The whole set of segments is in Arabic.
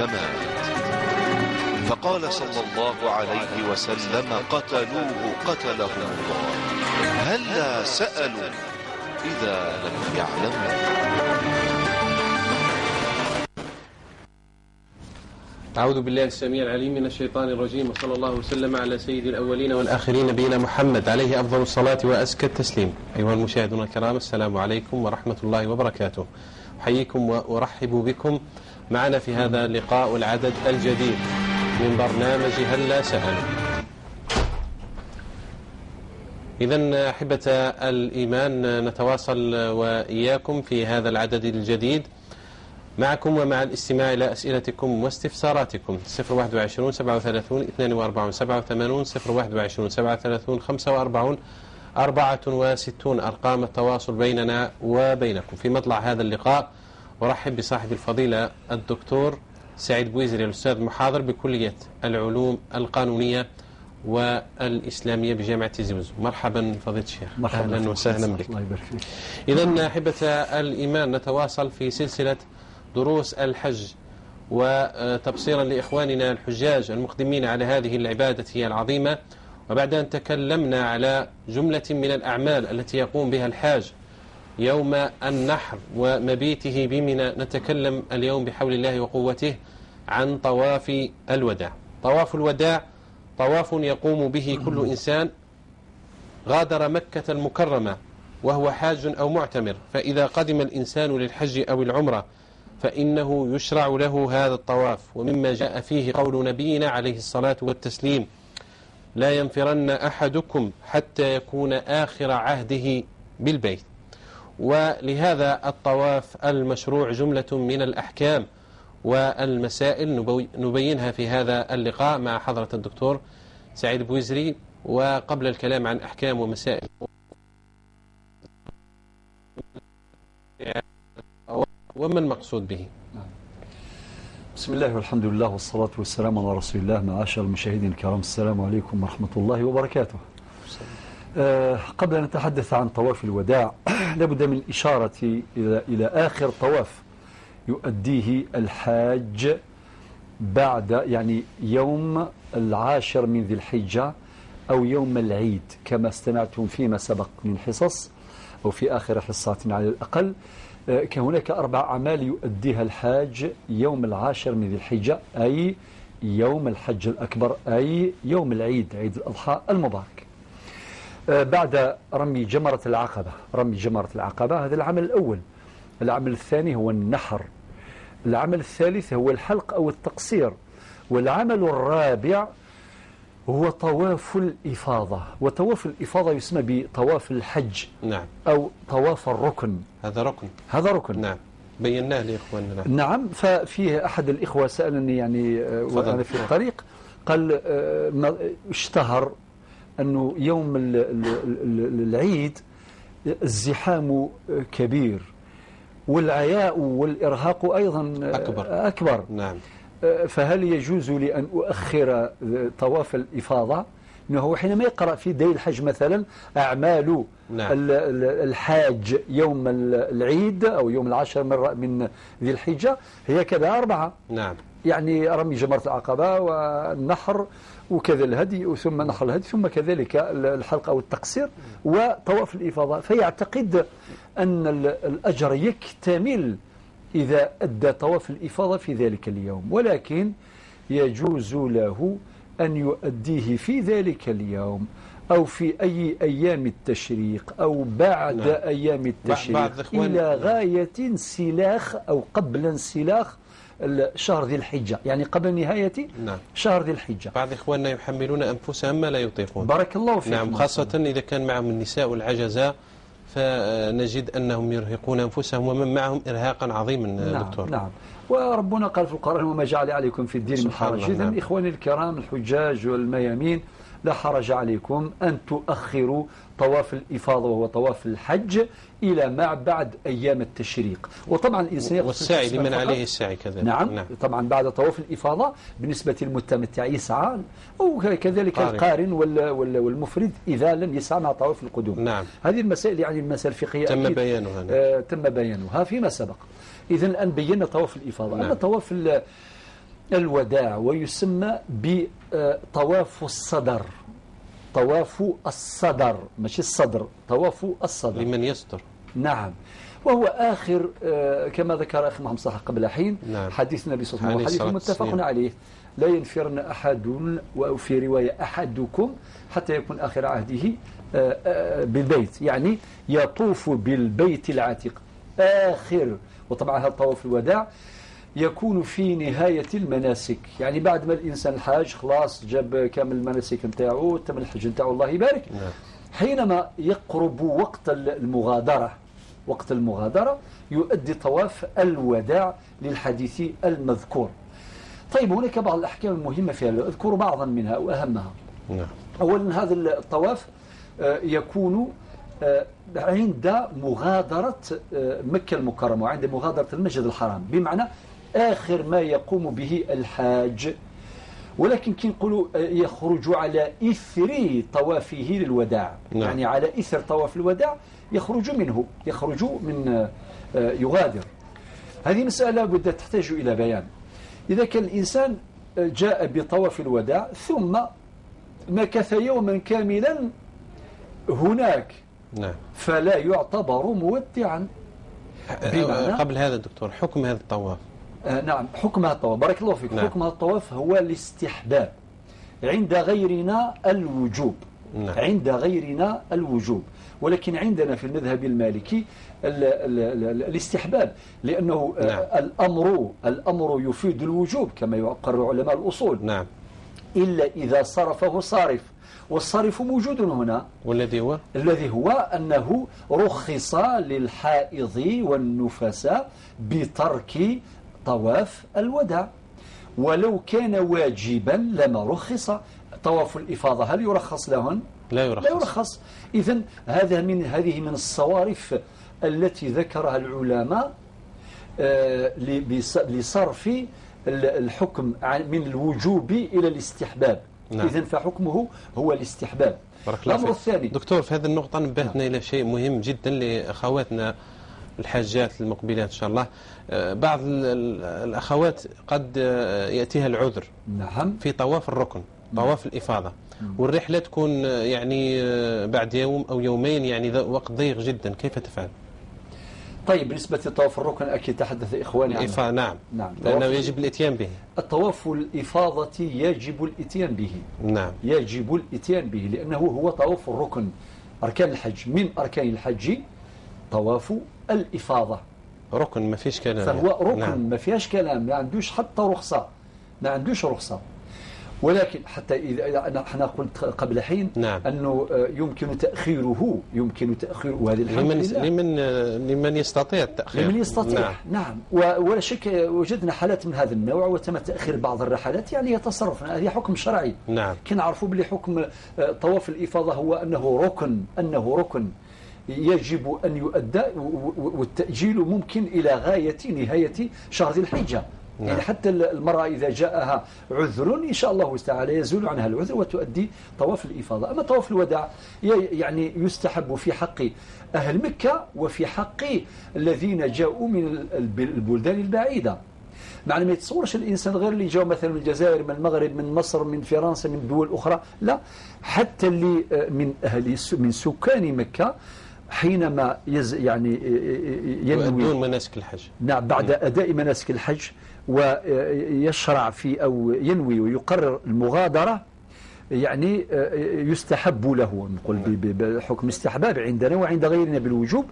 فمات. فقال صلى الله عليه وسلم: قتلوه قتلهم الله، هلا سألوا إذا لم يعلموا. أعوذ بالله السميع العليم من الشيطان الرجيم، وصلى الله وسلم على سيد الأولين والآخرين نبينا محمد عليه أفضل الصلاة وأزكى التسليم. أيها المشاهدون الكرام، السلام عليكم ورحمة الله وبركاته. أحييكم وأرحب بكم معنا في هذا اللقاء العدد الجديد من برنامج هلا سألوا. إذن أحبة الإيمان، نتواصل وإياكم في هذا العدد الجديد معكم ومع الاستماع إلى أسئلتكم واستفساراتكم. 021 37 42 87 021 37 45 64 أرقام التواصل بيننا وبينكم. في مطلع هذا اللقاء أرحب بصاحب الفضيلة الدكتور سعيد بويزري، الأستاذ محاضر بكلية العلوم القانونية والإسلامية بجامعة زيوز. مرحبا فضيلة الشيخ، أهلا وسهلا بك. إذن أحبة الإيمان، نتواصل في سلسلة دروس الحج وتبصيرا لإخواننا الحجاج المقدمين على هذه العبادة العظيمة. وبعد أن تكلمنا على جملة من الأعمال التي يقوم بها الحاج يوم النحر ومبيته بمنى، نتكلم اليوم بحول الله وقوته عن طواف الوداع. طواف الوداع طواف يقوم به كل إنسان غادر مكة المكرمة وهو حاج أو معتمر. فإذا قدم الإنسان للحج أو العمرة فإنه يشرع له هذا الطواف. ومما جاء فيه قول نبينا عليه الصلاة والتسليم: لا ينفرن أحدكم حتى يكون آخر عهده بالبيت. ولهذا الطواف المشروع جملة من الأحكام والمسائل نبينها في هذا اللقاء مع حضرة الدكتور سعيد بويزري. وقبل الكلام عن أحكام ومسائل وما المقصود به؟ بسم الله والحمد لله والصلاة والسلام على رسول الله. معاشر المشاهدين الكرام، السلام عليكم ورحمة الله وبركاته. قبل أن نتحدث عن طواف الوداع لابد من الإشارة إلى آخر طواف يؤديه الحاج بعد يوم 10 من ذي الحجة أو يوم العيد، كما استمعتم فيما سبق من حصص أو في آخر حصات على الأقل. كهناك 4 أعمال يؤديها الحاج يوم 10 من ذي الحجة، أي يوم الحج الأكبر، أي يوم العيد، عيد الأضحى المبارك. بعد رمي جمرة العقبة، هذا العمل الأول. العمل الثاني هو النحر. العمل الثالث هو الحلق أو التقصير. والعمل الرابع هو طواف الإفاضة. وطواف الإفاضة يسمى بطواف الحج. نعم. أو طواف الركن. هذا ركن. نعم، بيناه لإخواننا. نعم. ففيه أحد الإخوة سألني وأنا في الطريق، قال اشتهر أنه يوم العيد الزحام كبير والعياء والإرهاق أيضا أكبر. نعم. فهل يجوز لي أن أؤخر طواف الإفاضة؟ إنه حينما يقرأ في دليل الحج مثلا أعمال الحاج يوم العيد أو يوم 10 من ذي الحجة هي كذا 4. نعم. يعني رمي جمرة العقبة والنحر وكذا الهدي ثم نحر الهدي ثم كذلك الحلق أو التقصير وطواف الإفاضة. فيعتقد أن الأجر يكتمل إذا أدى طواف الإفاضة في ذلك اليوم، ولكن يجوز له أن يؤديه في ذلك اليوم أو في أي أيام التشريق أو بعد أيام التشريق إلى غاية انسلاخ أو قبل انسلاخ شهر ذي الحجة، يعني قبل نهاية شهر ذي الحجة. بعض إخواننا يحملون أنفسهم ما لا يطيقون. بارك الله فيكم. نعم، خاصة إذا كان معهم النساء والعجزاء، فنجد أنهم يرهقون أنفسهم ومن معهم إرهاقا عظيما. دكتور. نعم. وربنا قال في القرآن: وما جعل عليكم في الدين من حرج. إذن إخواني الكرام الحجاج والميامين، لا حرج عليكم أن تؤخروا طواف الإفاضة وهو طواف الحج إلى ما بعد أيام التشريق. وطبعا الإنسان والسعي لمن عليه السعي كذلك. نعم. طبعا بعد طواف الإفاضة بالنسبة للمتمتع يسعى، وكذلك القارن والمفرد إذا لم يسعى مع طواف القدوم. نعم. هذه المسائل يعني المسائل الفقهية تم بيانها فيما سبق. إذن الآن بينا طواف الإفاضة. أما طواف الوداع، ويسمى بطواف الصدر. طواف الصدر ماشي الصدر، طواف الصدر لمن يستر. نعم. وهو آخر كما ذكر أخي محمد صلاح قبل حين. نعم. حديث النبي صلى الله عليه وسلم حديث متفق عليه: لا ينفرن أحد، وفي رواية أحدكم حتى يكون آخر عهده بالبيت، يعني يطوف بالبيت العتيق آخر. وطبعا هذا طواف الوداع يكون في نهاية المناسك، يعني بعد ما الإنسان الحاج خلاص جاب كامل المناسك نتاعو، تم الحج نتاعو الله يبارك. حينما يقرب وقت المغادرة يؤدي طواف الوداع للحديث المذكور. طيب، هناك بعض الأحكام المهمة فيها، أذكر بعضا منها وأهمها. أولا، هذا الطواف يكون عند مغادرة مكة المكرمة وعند مغادرة المسجد الحرام، بمعنى آخر ما يقوم به الحاج. ولكن كي نقولوا يخرج على إثر طوافه للوداع، يعني على إثر طواف الوداع يخرج من يغادر. هذه مسألة بدها تحتاج إلى بيان. إذا كان الإنسان جاء بطواف الوداع ثم مكث يوما كاملا هناك، فلا يعتبر مودعا. قبل هذا دكتور، حكم هذا الطواف؟ نعم، حكم هذا الطواف بارك الله فيك. حكم هذا الطواف هو الاستحباب عند غيرنا الوجوب. عند غيرنا الوجوب، ولكن عندنا في المذهب المالكي الاستحباب، لأنه الأمر يفيد الوجوب كما يقرر علماء الأصول. إلا إذا صرفه صارف، والصارف موجود هنا، الذي هو أنه رخص للحائض والنفساء بترك طواف الوداع، ولو كان واجبا لما رخص. طواف الإفاضة هل يرخص لهن؟ لا يرخص. إذن هذه من الصوارف التي ذكرها العلماء لصرف الحكم من الوجوب إلى الاستحباب. إذن فحكمه هو الاستحباب. الأمر الثاني دكتور، في هذه النقطة نبهتنا إلى شيء مهم جدا لأخواتنا الحاجات المقبلات إن شاء الله. بعض الأخوات قد يأتيها العذر في طواف الركن، طواف الإفاضة، والرحلة تكون يعني بعد يوم أو يومين، يعني وقت ضيق جدا، كيف تفعل؟ طيب، بالنسبة لطواف الركن أكيد تحدث إخواني عنه. نعم. لأنه يجب الإتيان به. الطواف الإفاضة يجب الإتيان به. يجب الإتيان به، لأنه هو طواف الركن، أركان الحج. من أركان الحج طواف الإفاضة، ركن ما فيش كلام، فهو ركن ما فيهاش كلام، ما عندوش حتى رخصة، ما عندوش رخصة. ولكن حتى إذا احنا قلت قبل حين أنه يمكن تأخيره، وهذه الحمد لله لمن يستطيع التأخير. لمن يستطيع. نعم. ولا شك وجدنا حالات من هذا النوع، وتم تأخير بعض الرحلات، يعني يتصرف. هذه حكم شرعي. كي نعرفوا بلي حكم طواف الإفاضة هو أنه ركن يجب أن يؤدى، والتأجيل ممكن إلى غاية نهاية شهر ذي الحجة. يعني حتى المرأة إذا جاءها عذر إن شاء الله تعالى يزول عنها العذر وتؤدي طواف الإفاضة. أما طواف الوداع يعني يستحب في حق أهل مكة وفي حق الذين جاءوا من البلدان البعيدة. معنى ما يتصورش الإنسان غير اللي جاءوا مثلا من الجزائر، من المغرب، من مصر، من فرنسا، من دول أخرى، لا، حتى اللي من سكان مكة حينما يعني يؤدون مناسك الحج. نعم، بعد أداء مناسك الحج ويشرع في أو ينوي ويقرر المغادرة، يعني يستحب له، نقول بحكم استحباب عندنا وعند غيرنا بالوجوب،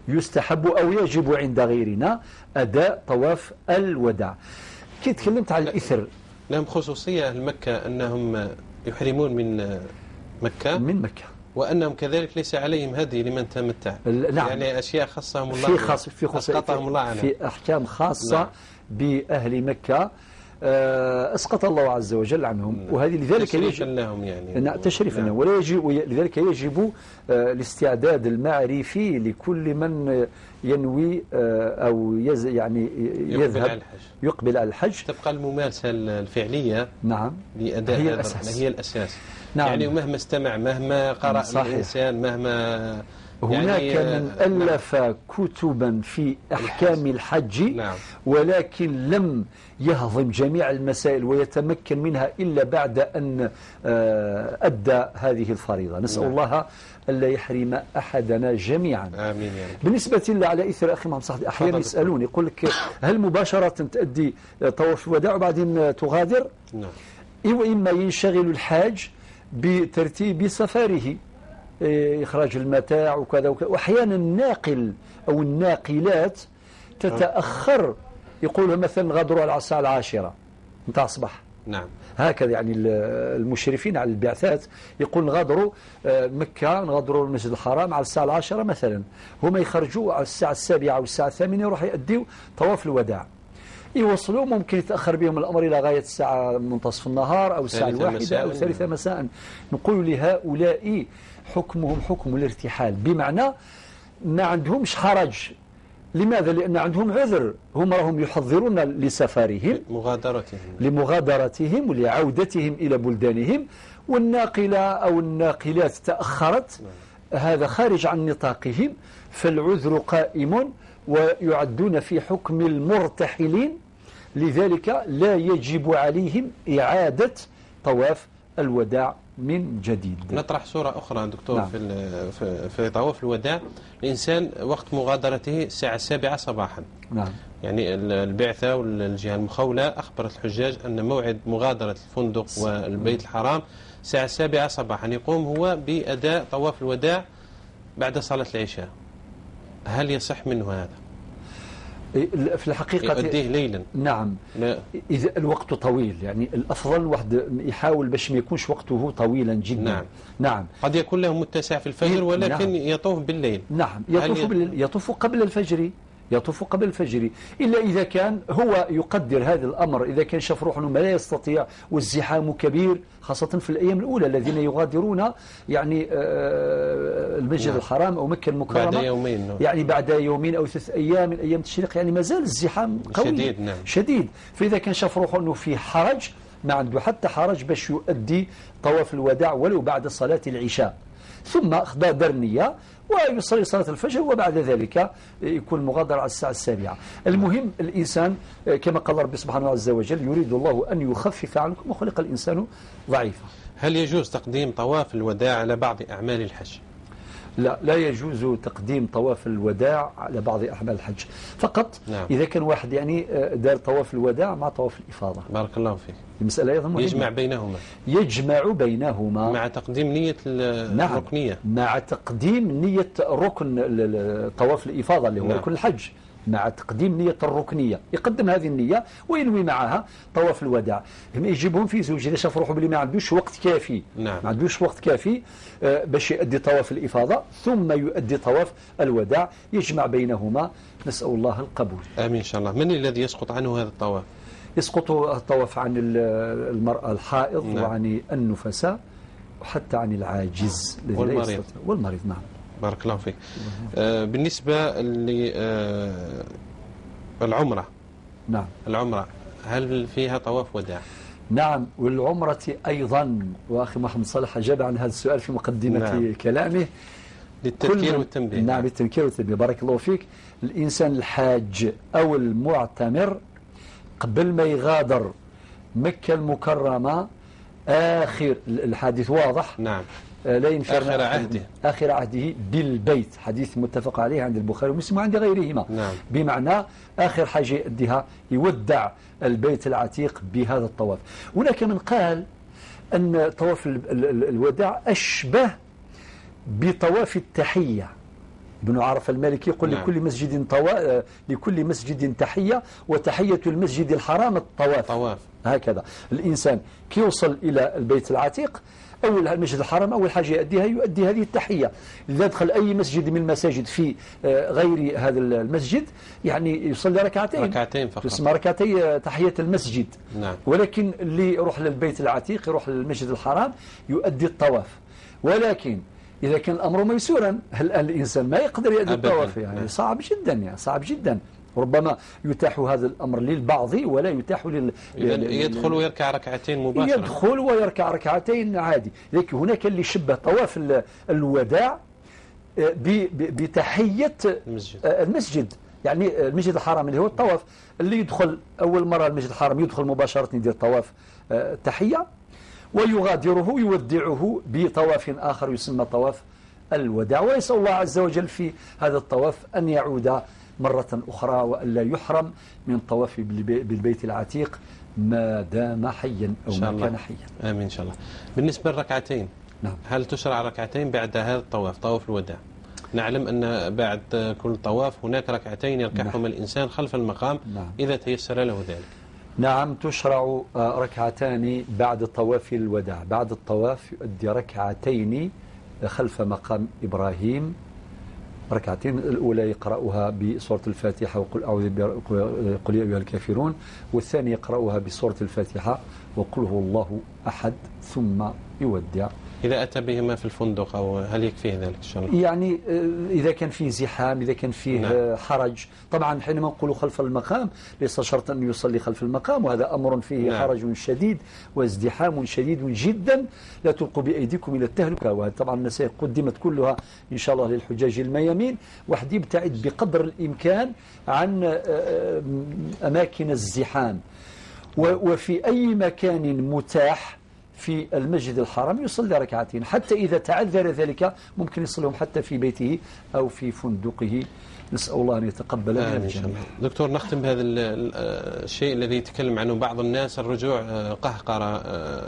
يستحب أو يجب عند غيرنا أداء طواف الوداع. كي تكلمت عن الإثر، لهم خصوصية أهل مكة أنهم يحرمون من مكة وأنهم كذلك ليس عليهم هدي لمن تمتع. نعم. يعني أشياء خاصهم الله، أسقطهم الله عنها، في أحكام خاصة بأهل مكة أسقط الله عز وجل عنهم، وهذه لذلك يجب لهم، يعني تشريفا لهم، ولا يجب، لذلك يجب الاستعداد المعرفي لكل من ينوي أو يعني يذهب يقبل على الحج. تبقى الممارسة الفعلية لأداء هي الأساس. نعم. يعني مهما استمع، مهما قرأ الإنسان، مهما هناك من ألف كتبا في أحكام الحج، نعم. ولكن لم يهضم جميع المسائل ويتمكن منها إلا بعد أن أدى هذه الفريضة. نسأل نعم. الله ألا يحرم أحدنا جميعا. آمين يا رب. بالنسبة لي على إثر أخي محمد صحيح أحيانا يسألون يقول لك هل مباشرة تأدي طواف الوداع وبعدين تغادر؟ نعم. وإما ينشغل الحاج بترتيب سفره، إخراج المتاع وكذا وكذا، وأحيانا الناقل أو الناقلات تتأخر، يقول مثلا غادروا على الساعة 10 متاع الصباح. نعم. هكذا يعني المشرفين على البعثات يقول نغادروا مكة، نغادروا المسجد الحرام على الساعة 10 مثلا، هما يخرجوا على الساعة 7 أو الساعة 8 يروحوا يؤدوا طواف الوداع، يوصلوا ممكن يتأخر بهم الأمر إلى غاية الساعة منتصف النهار أو الساعة 1 أو 3 مساء. نقول لهؤلاء حكمهم حكم الارتحال، بمعنى ما عندهمش حرج. لماذا؟ لأن عندهم عذر، هم راهم يحضرون لسفرهم لمغادرتهم ولعودتهم إلى بلدانهم، والناقلة أو الناقلات تأخرت، هذا خارج عن نطاقهم، فالعذر قائم ويعدون في حكم المرتحلين، لذلك لا يجب عليهم إعادة طواف الوداع من جديد. نطرح صورة أخرى دكتور. نعم. في طواف الوداع الإنسان وقت مغادرته الساعة 7 صباحا. نعم. يعني البعثة والجهة المخولة أخبرت الحجاج أن موعد مغادرة الفندق والبيت الحرام الساعة 7 صباحا، يقوم هو بأداء طواف الوداع بعد صلاة العشاء. هل يصح منه هذا؟ في الحقيقة يؤديه ليلا. نعم. لا. إذا الوقت طويل، يعني الأفضل الواحد يحاول باش ما يكونش وقته طويلا جدا. نعم. نعم. قد يكون له متسع في الفجر ولكن نعم. يطوف بالليل. نعم. يطوف قبل الفجر، يطوف قبل الفجر، إلا إذا كان هو يقدر هذا الأمر، إذا كان شاف روحه ما لا يستطيع والزحام كبير، خاصة في الأيام الأولى الذين يغادرون يعني المسجد الحرام أو مكة المكرمة بعد يومين، يعني بعد يومين أو 3 أيام من أيام التشريق، يعني ما زال الزحام قوي شديد. نعم. شديد. فإذا كان شاف روحه أنه في حرج، ما عنده حتى حرج باش يؤدي طواف الوداع ولو بعد صلاة العشاء، ثم أخذ النية ويصلي صلاة الفجر، وبعد ذلك يكون مغادر على الساعة 7. المهم الإنسان كما قال ربي سبحانه عز وجل يريد الله أن يخفف عنكم وخلق الإنسان ضعيفا. هل يجوز تقديم طواف الوداع على بعض أعمال الحج؟ لا يجوز تقديم طواف الوداع على بعض أعمال الحج، فقط نعم. إذا كان واحد يعني دار طواف الوداع مع طواف الإفاضة. بارك الله فيك. المسألة أيضا مهمة. يجمع بينهما مع تقديم نية الركنية. مع تقديم نية ركن طواف الإفاضة اللي هو نعم. ركن الحج، مع تقديم نية الركنية، يقدم هذه النية وينوي معها طواف الوداع. هم يجيبهم في زوج إذا شاف روحه بلي ما عندوش وقت كافي. نعم. ما عندوش وقت كافي باش يؤدي طواف الإفاضة ثم يؤدي طواف الوداع، يجمع بينهما، نسأل الله القبول. آمين إن شاء الله. من الذي يسقط عنه هذا الطواف؟ يسقط الطواف عن المرأة الحائض. نعم. وعن النفساء وحتى عن العاجز والمريض. نعم. بارك الله فيك. بالنسبة للعمرة. نعم. العمرة هل فيها طواف وداع؟ نعم. والعمرة أيضا، وأخي محمد صالح أجاب عن هذا السؤال في مقدمة نعم. كلامه للتذكير والتنبيه. نعم للتذكير والتنبيه. بارك الله فيك. الإنسان الحاج أو المعتمر قبل ما يغادر مكة المكرمة، آخر الحديث واضح. نعم. لا ينفع آخر عهده بالبيت، حديث متفق عليه عند البخاري ومسلم وعند غيرهما. نعم. بمعنى آخر حاجة يؤديها يودع البيت العتيق بهذا الطواف. هناك من قال أن طواف الوداع أشبه بطواف التحية. ابن عرف المالكي يقول نعم. لكل مسجد تحية، وتحية المسجد الحرام الطواف. هكذا الإنسان كي يوصل إلى البيت العتيق أو المسجد الحرام أول حاجة يؤدي هذه التحية. إذا دخل أي مسجد من المساجد في غير هذا المسجد يعني يصلي ركعتين فقط، تسمى ركعتي تحية المسجد. نعم. ولكن اللي يروح للبيت العتيق يروح للمسجد الحرام يؤدي الطواف. ولكن إذا كان الأمر ميسورا هل الإنسان ما يقدر يؤدي الطواف؟ يعني نعم. صعب جدا. ربما يتاح هذا الأمر للبعض ولا يتاح يدخل ويركع ركعتين مباشرة. يدخل ويركع ركعتين عادي. لكن هناك اللي شبه طواف الوداع بتحية المسجد. يعني المسجد الحرام اللي هو الطواف، اللي يدخل أول مرة المسجد الحرام يدخل مباشرة يدير طواف تحية، ويغادره يودعه بطواف آخر يسمى طواف الوداع. ويسأل الله عز وجل في هذا الطواف أن يعود مرة أخرى وأن لا يحرم من طواف بالبيت العتيق ما دام حيا أو ما كان حيا. آمين إن شاء الله. بالنسبة للركعتين، نعم. هل تشرع ركعتين بعد هذا الطواف، طواف الوداع؟ نعلم أن بعد كل طواف هناك ركعتين يركعهما الإنسان خلف المقام إذا تيسر له ذلك. نعم، تشرع ركعتان بعد طواف الوداع. بعد الطواف يؤدي ركعتين خلف مقام إبراهيم، ركعتين. الأولى يقرأها بسورة الفاتحة وقل قل يا أيها الكافرون، والثاني يقرأها بسورة الفاتحة وقل هو الله أحد، ثم يودع. إذا أتى بهما في الفندق أو هل يكفيه ذلك إن شاء الله؟ يعني إذا كان فيه زحام، إذا كان فيه حرج. طبعا حينما نقول خلف المقام ليس شرط أن يصلي خلف المقام، وهذا أمر فيه حرج شديد وازدحام شديد جدا. لا تلقوا بأيديكم إلى التهلكة. وهذه طبعا النصائح قدمت كلها إن شاء الله للحجاج الميامين. واحد يبتعد بقدر الإمكان عن أماكن الزحام، وفي أي مكان متاح في المسجد الحرام يصلي ركعتين، حتى إذا تعذر ذلك ممكن يصليهم حتى في بيته أو في فندقه. نسأل الله أن يتقبل منا إن شاء الله. دكتور، نختم بهذا الشيء الذي يتكلم عنه بعض الناس، الرجوع قهقرة،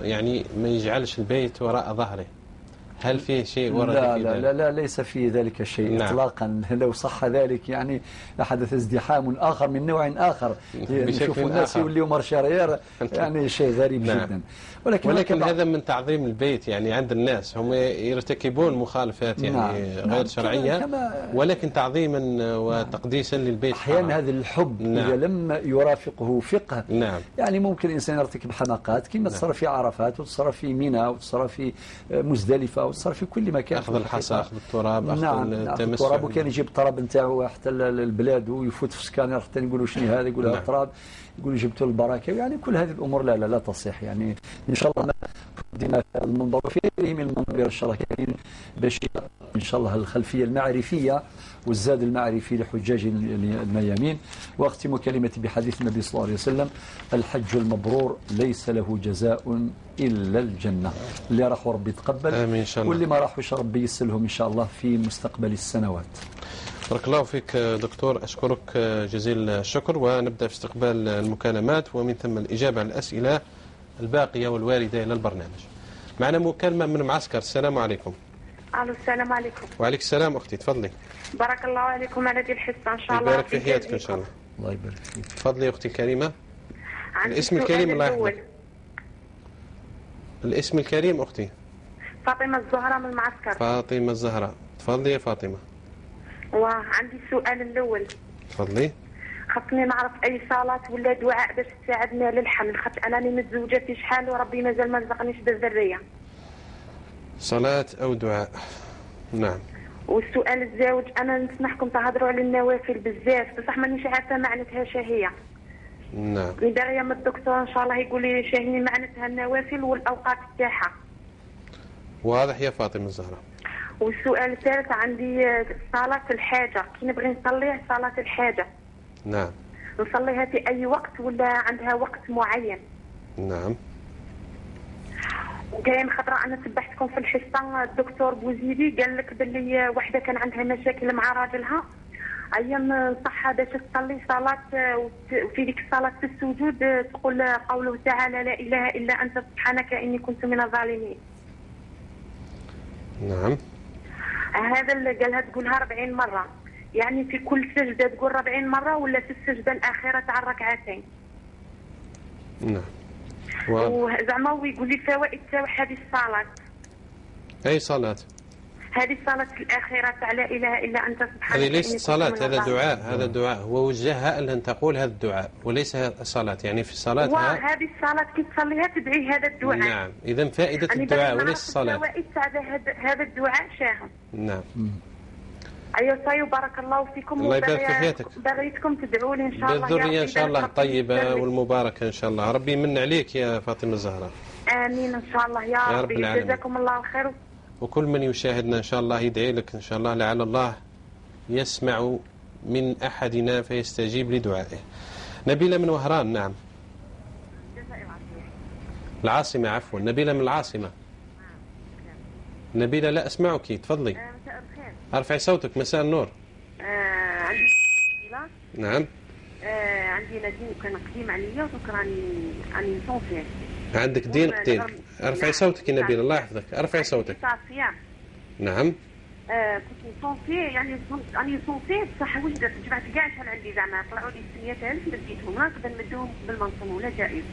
يعني ما يجعلش البيت وراء ظهره. هل فيه شيء ورد لا في لا ذلك؟ لا لا، ليس في ذلك شيء إطلاقا. لو صح ذلك يعني لحدث ازدحام آخر من نوع آخر، نشوف الناس يوليوا مارشارير، يعني شيء غريب جدا. ولكن هذا من تعظيم البيت، يعني عند الناس هم يرتكبون مخالفات يعني غير شرعية، ولكن تعظيما وتقديسا للبيت. أحيانا هذا الحب إذا لم يرافقه فقه، يعني ممكن الإنسان يرتكب حماقات كما تصرى في عرفات، وتصرى في منى، وتصرى في مزدلفة، وتصرى في كل مكان. أخذ الحصى، أخذ التراب، أخذ التراب، وكان يجيب التراب نتاعو حتى البلاد ويفوت في سكانر حتى يقولوا شنو هذا، يقول هذا التراب، يقولوا جبتوا البركة. يعني كل هذه الأمور لا تصح. يعني إن شاء الله قدمنا المنظر في من المنظر الشركين باش إن شاء الله الخلفية المعرفية والزاد المعرفي لحجاج الميامين. وأختم كلمتي بحديث النبي صلى الله عليه وسلم: الحج المبرور ليس له جزاء إلا الجنة. اللي راحوا ربي يتقبل، واللي ما راحوش ربي يسلهم إن شاء الله في مستقبل السنوات. بارك الله فيك دكتور، أشكرك جزيل الشكر، ونبدأ في استقبال المكالمات ومن ثم الإجابة على الأسئلة الباقية والواردة إلى البرنامج. معنا مكالمة من معسكر. السلام عليكم. السلام عليكم. وعليك السلام أختي، تفضلي. بارك الله عليكم على هذه الحصة إن شاء الله. يبارك في حياتك إن شاء الله. الله يبارك فيك. تفضلي أختي الكريمة. الاسم الكريم الله يحفظك. الاسم الكريم أختي. فاطمة الزهراء من المعسكر. فاطمة الزهراء، تفضلي يا فاطمة. وعندي السؤال الأول. تفضلي. خصني نعرف أي صلاة ولا دعاء باش تساعدنا للحمل، خاطر أنني متزوجة في شحال وربي مازال ما رزقنيش بالذرية. صلاة أو دعاء. نعم. والسؤال الزوج، أنا نسمعكم تهضروا على النوافل بزاف، بصح مانيش عارفة معناتها شهية. نعم. باغية من الدكتور إن شاء الله يقول لي شاهيني معناتها النوافل والأوقات تاعها. واضح يا فاطمة الزهراء. والسؤال الثالث عندي صلاة الحاجة، كي نبغي نصلي صلاة الحاجة. نعم. نصليها في أي وقت ولا عندها وقت معين؟ نعم. وكاين خطرة أنا تبعتكم في الحصة الدكتور بوزيدي قال لك باللي وحدة كان عندها مشاكل مع راجلها، أيام نصحها باش تصلي صلاة، وفي ذيك الصلاة في السجود تقول قوله تعالى: لا إله إلا أنت سبحانك إني كنت من الظالمين. نعم. هذا اللي قالها تقولها 40 مرة، يعني في كل سجدة تقول 40 مرة ولا في السجدة الأخيرة تاع الركعتين؟ نعم. وزعما ويقول لي فوائد تاع هذه الصلاة. أي صلاة؟ هذه الصلاة الأخيرة تاع لا إله إلا أنت سبحانك. هذه ليست صلاة، هذا دعاء، هذا دعاء. هو وجهها أن تقول هذا الدعاء وليس صلاة، يعني في صلاتها. وهذه الصلاة كي تصليها تدعي هذا الدعاء. نعم، إذا فائدة الدعاء وليس الصلاة. فوائد تاع هذا الدعاء شاهم. نعم. أيوة طيب، بارك الله فيكم. الله يبارك في حياتك. بغيتكم تدعوا لي إن شاء الله بالذرية إن شاء الله الطيبة والمباركة إن شاء الله. ربي يمن عليك يا فاطمة الزهراء. آمين إن شاء الله يا رب العالمين. جزاكم الله خير وكل من يشاهدنا إن شاء الله يدعي لك إن شاء الله، لعل الله يسمع من أحدنا فيستجيب لدعائه. نبيلة من وهران. نعم. العاصمة عفوا. نبيلة من العاصمة. نبيلة لا أسمعك، تفضلي. مساء الخير. ارفعي صوتك. مساء النور. عندي نعم. عندي دين كان قديم عليا وكان راني نصوم فيه. عندك دين قديم. ارفعي صوتك يا نبيلة، الله يحفظك. ارفعي صوتك. تاع الصيام. نعم. كنت نصوم فيه، يعني راني نصوم فيه بصح وجدت جمعت كاع شحال عندي زعما طلعوا لي 600,000 مديتهم، نقدر نمدهم بالما نصوم ولا جائز.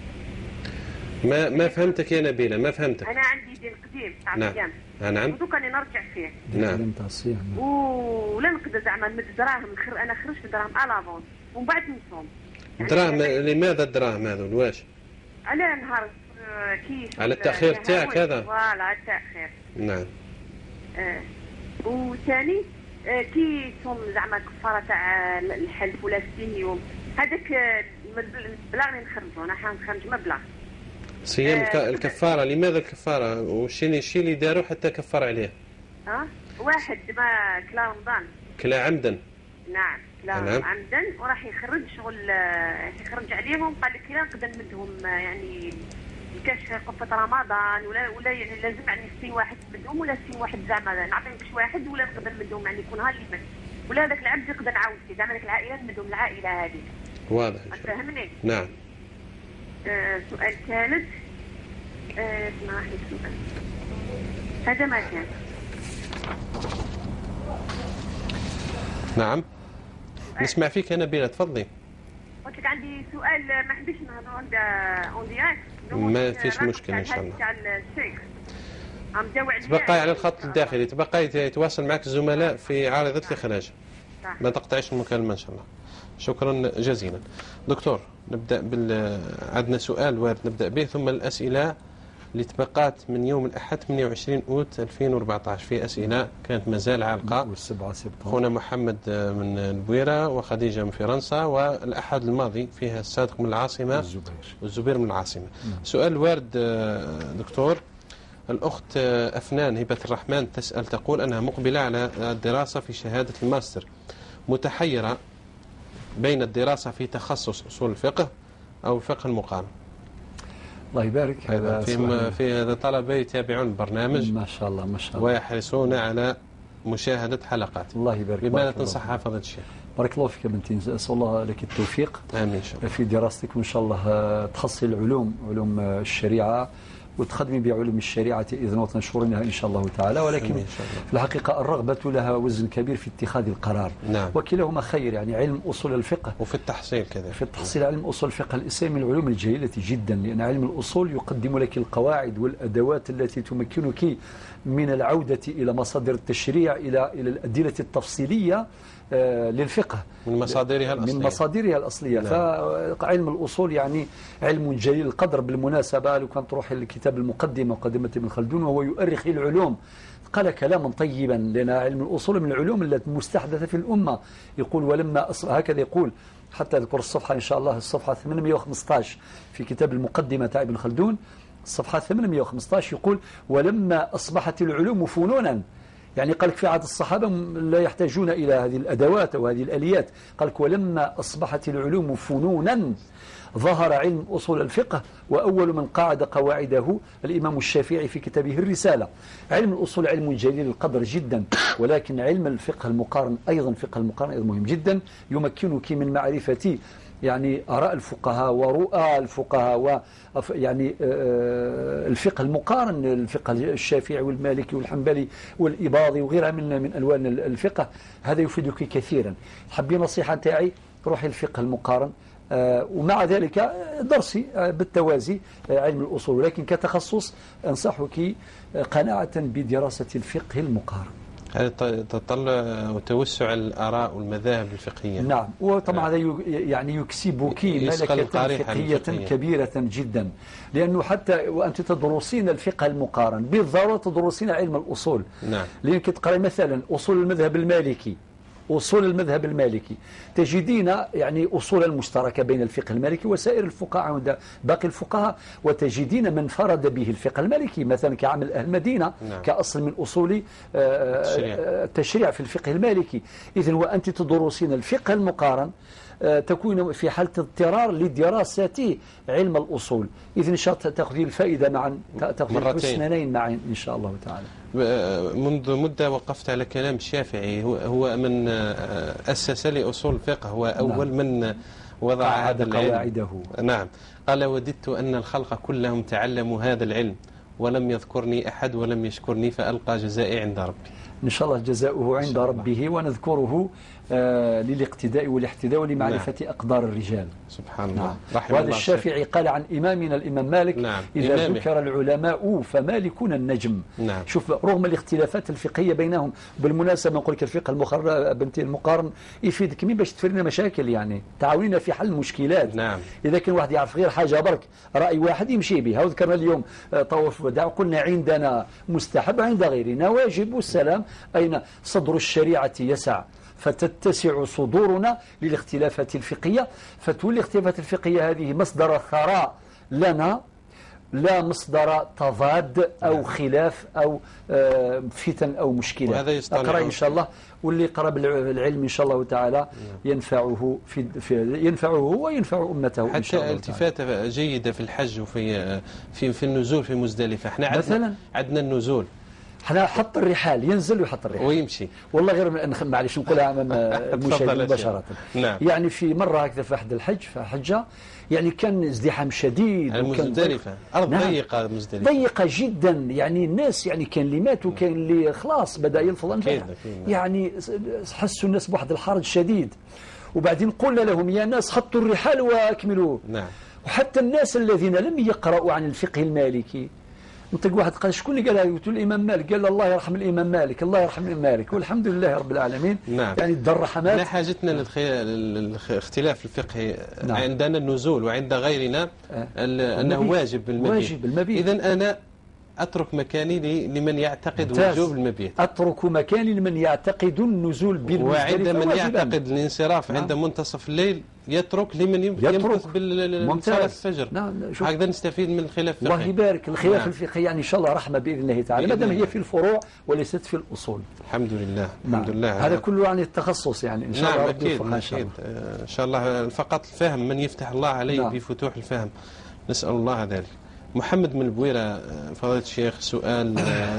ما فهمتك يا نبيلة، ما فهمتك. انا عندي دين قديم تاع الصيام. نعم. ودوك راني نرجع فيه. نعم. تاع الصيام. ولا نقدر زعما نمد دراهم، انا خرجت بدراهم الافونس ومن بعد نصوم. دراهم؟ لماذا الدراهم هذول؟ واش؟ على نهار كيف على التأخير تاعك هذا؟ فوالا على التأخير. نعم. وثاني كي تصوم زعما كفاره تاع الحلف ولا 60 يوم، هذاك المبلغ اللي نخرجو انا حنخرج مبلغ. صيام الكفاره، لماذا الكفاره؟ الشيء اللي داروا حتى كفر عليه؟ واحد ما كلا رمضان كلا عمدا. نعم كلا عمدا وراح يخرج شغل يخرج عليهم، قال لك لا نقدر نمدهم يعني كاش قفة رمضان ولا يعني لازم يعني 60 واحد نمدهم ولا 60 واحد زعما نعطيهم باش واحد ولا نقدر نمدهم يعني يكون هاللي من ولا هذاك العبد يقدر نعاود فيه زعما هذيك العائله نمدهم العائله هذه. واضح. فهمني؟ نعم. سؤال ثالث. اسمع واحد السؤال هذا ما كان. نعم. نسمع فيك يا نبيلة، تفضلي. قلت لك عندي سؤال ما حبيتش نهضروا عنده اون ديريكت. ما فيش مشكلة إن شاء الله. تاع الشيخ تبقاي على الخط الداخلي، تبقاي يتواصل معك الزملاء في عارضة الإخراج، ما تقطعيش المكالمة إن شاء الله. شكرا جزيلا. دكتور، نبدأ عندنا سؤال وارد نبدأ به، ثم الأسئلة اللي تبقات من يوم الأحد 28 أوت 2014. في أسئلة كانت مازال عالقة. أخونا محمد من البويرة وخديجة من فرنسا، والأحد الماضي فيها الصادق من العاصمة والزبير من العاصمة. سؤال وارد دكتور. الأخت أفنان هبة الرحمن تسأل، تقول أنها مقبلة على الدراسة في شهادة الماستر، متحيرة بين الدراسة في تخصص أصول الفقه أو الفقه المقارن. الله يبارك. هذا في هذا طلبة يتابعون البرنامج ما شاء الله ما شاء الله ويحرصون على مشاهدة حلقات. الله يبارك. بماذا تنصحها فضيلة الشيخ؟ بارك الله فيك بنتي، أسأل الله لك التوفيق. آمين إن شاء الله. في دراستك وإن شاء الله تخصصي العلوم، علوم الشريعة، وتخدمي بعلوم الشريعة إذن وتنشرينها إن شاء الله تعالى. ولكن في الحقيقة الرغبة لها وزن كبير في اتخاذ القرار. نعم. وكلاهما خير، يعني علم أصول الفقه وفي التحصيل كذا. في التحصيل علم أصول الفقه الإسلامي من العلوم الجليلة جدا، لأن علم الأصول يقدم لك القواعد والأدوات التي تمكنك من العودة إلى مصادر التشريع، إلى الأدلة التفصيلية للفقه من مصادرها الأصلية. نعم. فعلم الأصول يعني علم جليل القدر بالمناسبة. لو كان تروح الكتاب المقدمة مقدمة ابن خلدون وهو يؤرخ العلوم قال كلاما طيبا، لأن علم الأصول من العلوم التي مستحدثة في الأمة. يقول ولما هكذا يقول، حتى أذكر الصفحة إن شاء الله، الصفحة 815 في كتاب المقدمة تاع ابن خلدون، الصفحة 815 يقول ولما أصبحت العلوم فنونا، يعني قال لك في عهد الصحابة لا يحتاجون إلى هذه الأدوات أو هذه الآليات. قال لك ولما أصبحت العلوم فنونا ظهر علم أصول الفقه، وأول من قاعد قواعده الإمام الشافعي في كتابه الرسالة. علم الأصول علم جليل القدر جدا، ولكن علم الفقه المقارن أيضا مهم جدا، يمكنك من معرفة يعني آراء الفقهاء ورؤى الفقهاء، ويعني الفقه المقارن، الفقه الشافعي والمالكي والحنبلي والإباضي وغيرها من ألوان الفقه. هذا يفيدك كثيرا. حبي نصيحة تاعي، روحي الفقه المقارن، ومع ذلك درسي بالتوازي علم الأصول، ولكن كتخصص أنصحك قناعة بدراسة الفقه المقارن. هذا تطلع وتوسع الآراء والمذاهب الفقهية. نعم، وطبعا هذا يعني يكسبك ملكة فقهية كبيرة جدا، لأنه حتى وأنت تدرسين الفقه المقارن بالضرورة تدرسين علم الأصول. نعم. لأنك تقرأ مثلا أصول المذهب المالكي، أصول المذهب المالكي تجدين يعني أصولا مشتركة بين الفقه المالكي وسائر الفقهاء عند باقي الفقهاء، وتجدين من فرد به الفقه المالكي مثلا كعمل أهل المدينة كأصل من أصول التشريع في الفقه المالكي. إذن وأنت تدرسين الفقه المقارن تكون في حالة اضطرار لدراسة علم الأصول. إذن إن شاء الله تأخذين الفائدة معا، تأخذين الحسنين معا إن شاء الله تعالى. منذ مدة وقفت على كلام الشافعي، هو من أسس لأصول الفقه، هو أول من وضع هذا قواعده. نعم. قال: وددت أن الخلق كلهم تعلموا هذا العلم ولم يذكرني أحد ولم يشكرني فألقى جزائي عند ربي. إن شاء الله جزاؤه عند ربه، ونذكره للاقتداء والاحتذاء ولمعرفة أقدار الرجال. سبحان الله. وهذا الشافعي قال عن إمامنا الإمام مالك: إذا ذكر العلماء فمالكون النجم. شوف، رغم الاختلافات الفقهية بينهم، بالمناسبة نقول لك الفقه المقارن يفيدك مين باش تفرنا مشاكل، يعني تعاوننا في حل المشكلات. إذا كان واحد يعرف غير حاجة برك رأي واحد يمشي بها. وذكرنا اليوم طواف الوداع، قلنا عندنا مستحب عند غيرنا واجب، والسلام. أين صدر الشريعة يسع فتتسع صدورنا للاختلافات الفقهية، فتولي الاختلافات الفقهية هذه مصدر ثراء لنا، لا مصدر تضاد أو خلاف أو فتن أو مشكلة. أقرأ إن شاء الله، واللي قرب العلم إن شاء الله تعالى ينفعه ينفعه وينفع أمته إن شاء الله. حتى التفاتة جيدة في الحج وفي في النزول في مزدلفة. احنا مثلا عندنا النزول، احنا حط الرحال، ينزل ويحط الرحال ويمشي. والله غير معليش نقولها امام المشاهدين مباشره. يعني في مره هكذا في احد الحج، في حجه، يعني كان ازدحام شديد، مزدلفة أرض ضيقة، مزدلفة ضيقة جدا، يعني الناس يعني كان اللي مات وكان اللي خلاص بدأ ينفض، يعني حسوا الناس بواحد الحرج شديد. وبعدين قلنا لهم: يا ناس خطوا الرحال واكملوا. وحتى الناس الذين لم يقرأوا عن الفقه المالكي، منطق واحد قال: شكون اللي قالها؟ قلت له: الإمام مالك. قال: الله يرحم الإمام مالك، الله يرحم الإمام مالك، والحمد لله رب العالمين. يعني در رحمات. لا حاجتنا للاختلاف الفقهي عندنا النزول، وعند غيرنا أنه واجب بالمبيت. إذن أنا أترك مكاني لمن يعتقد وجوب المبيت، أترك مكاني لمن يعتقد النزول بالمزدلفة، وعند من يعتقد الانصراف عند منتصف الليل يترك لمن يمكث بالصلاة الفجر. هكذا نستفيد من الخلاف الفقهي. الله يبارك. الخلاف الفقهي يعني إن شاء الله رحمة بإذن الله تعالى، ما دام هي في الفروع وليست في الأصول. الحمد لله. الحمد لله. هذا كله يعني التخصص، يعني إن شاء الله ربي يوفقنا إن شاء الله. فقط الفهم، من يفتح الله عليه بفتوح الفهم، نسأل الله ذلك. محمد من البويرة، فضيلة الشيخ،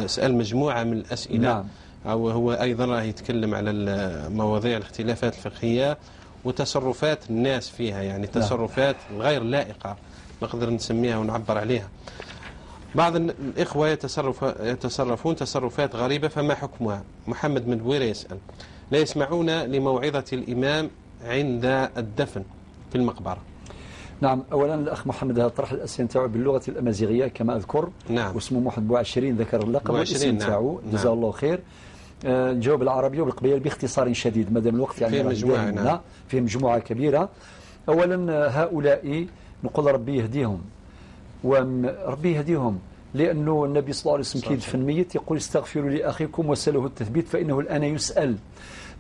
سأل مجموعة من الأسئلة. أو هو أيضا راه يتكلم على مواضيع الاختلافات الفقهية وتصرفات الناس فيها، يعني تصرفات غير لائقة نقدر نسميها ونعبر عليها. بعض الإخوة يتصرفون تصرفات غريبة، فما حكمها؟ محمد من البويرة يسأل: لا يسمعون لموعظة الإمام عند الدفن في المقبرة. نعم، أولا الأخ محمد هذا طرح الأسئلة تاعو باللغة الأمازيغية كما أذكر. واسمه محمد بوعشرين، ذكر اللقب والاسم تاعو، جزاه الله خير. نجاوب بالعربية وبالقبيلة باختصار شديد مادام الوقت يعني في مجموعة كبيرة. أولا هؤلاء نقول ربي يهديهم، وربي يهديهم، لأنه النبي صلى الله عليه وسلم كي يدفن الميت يقول: استغفروا لأخيكم وسألوه التثبيت فإنه الآن يسأل.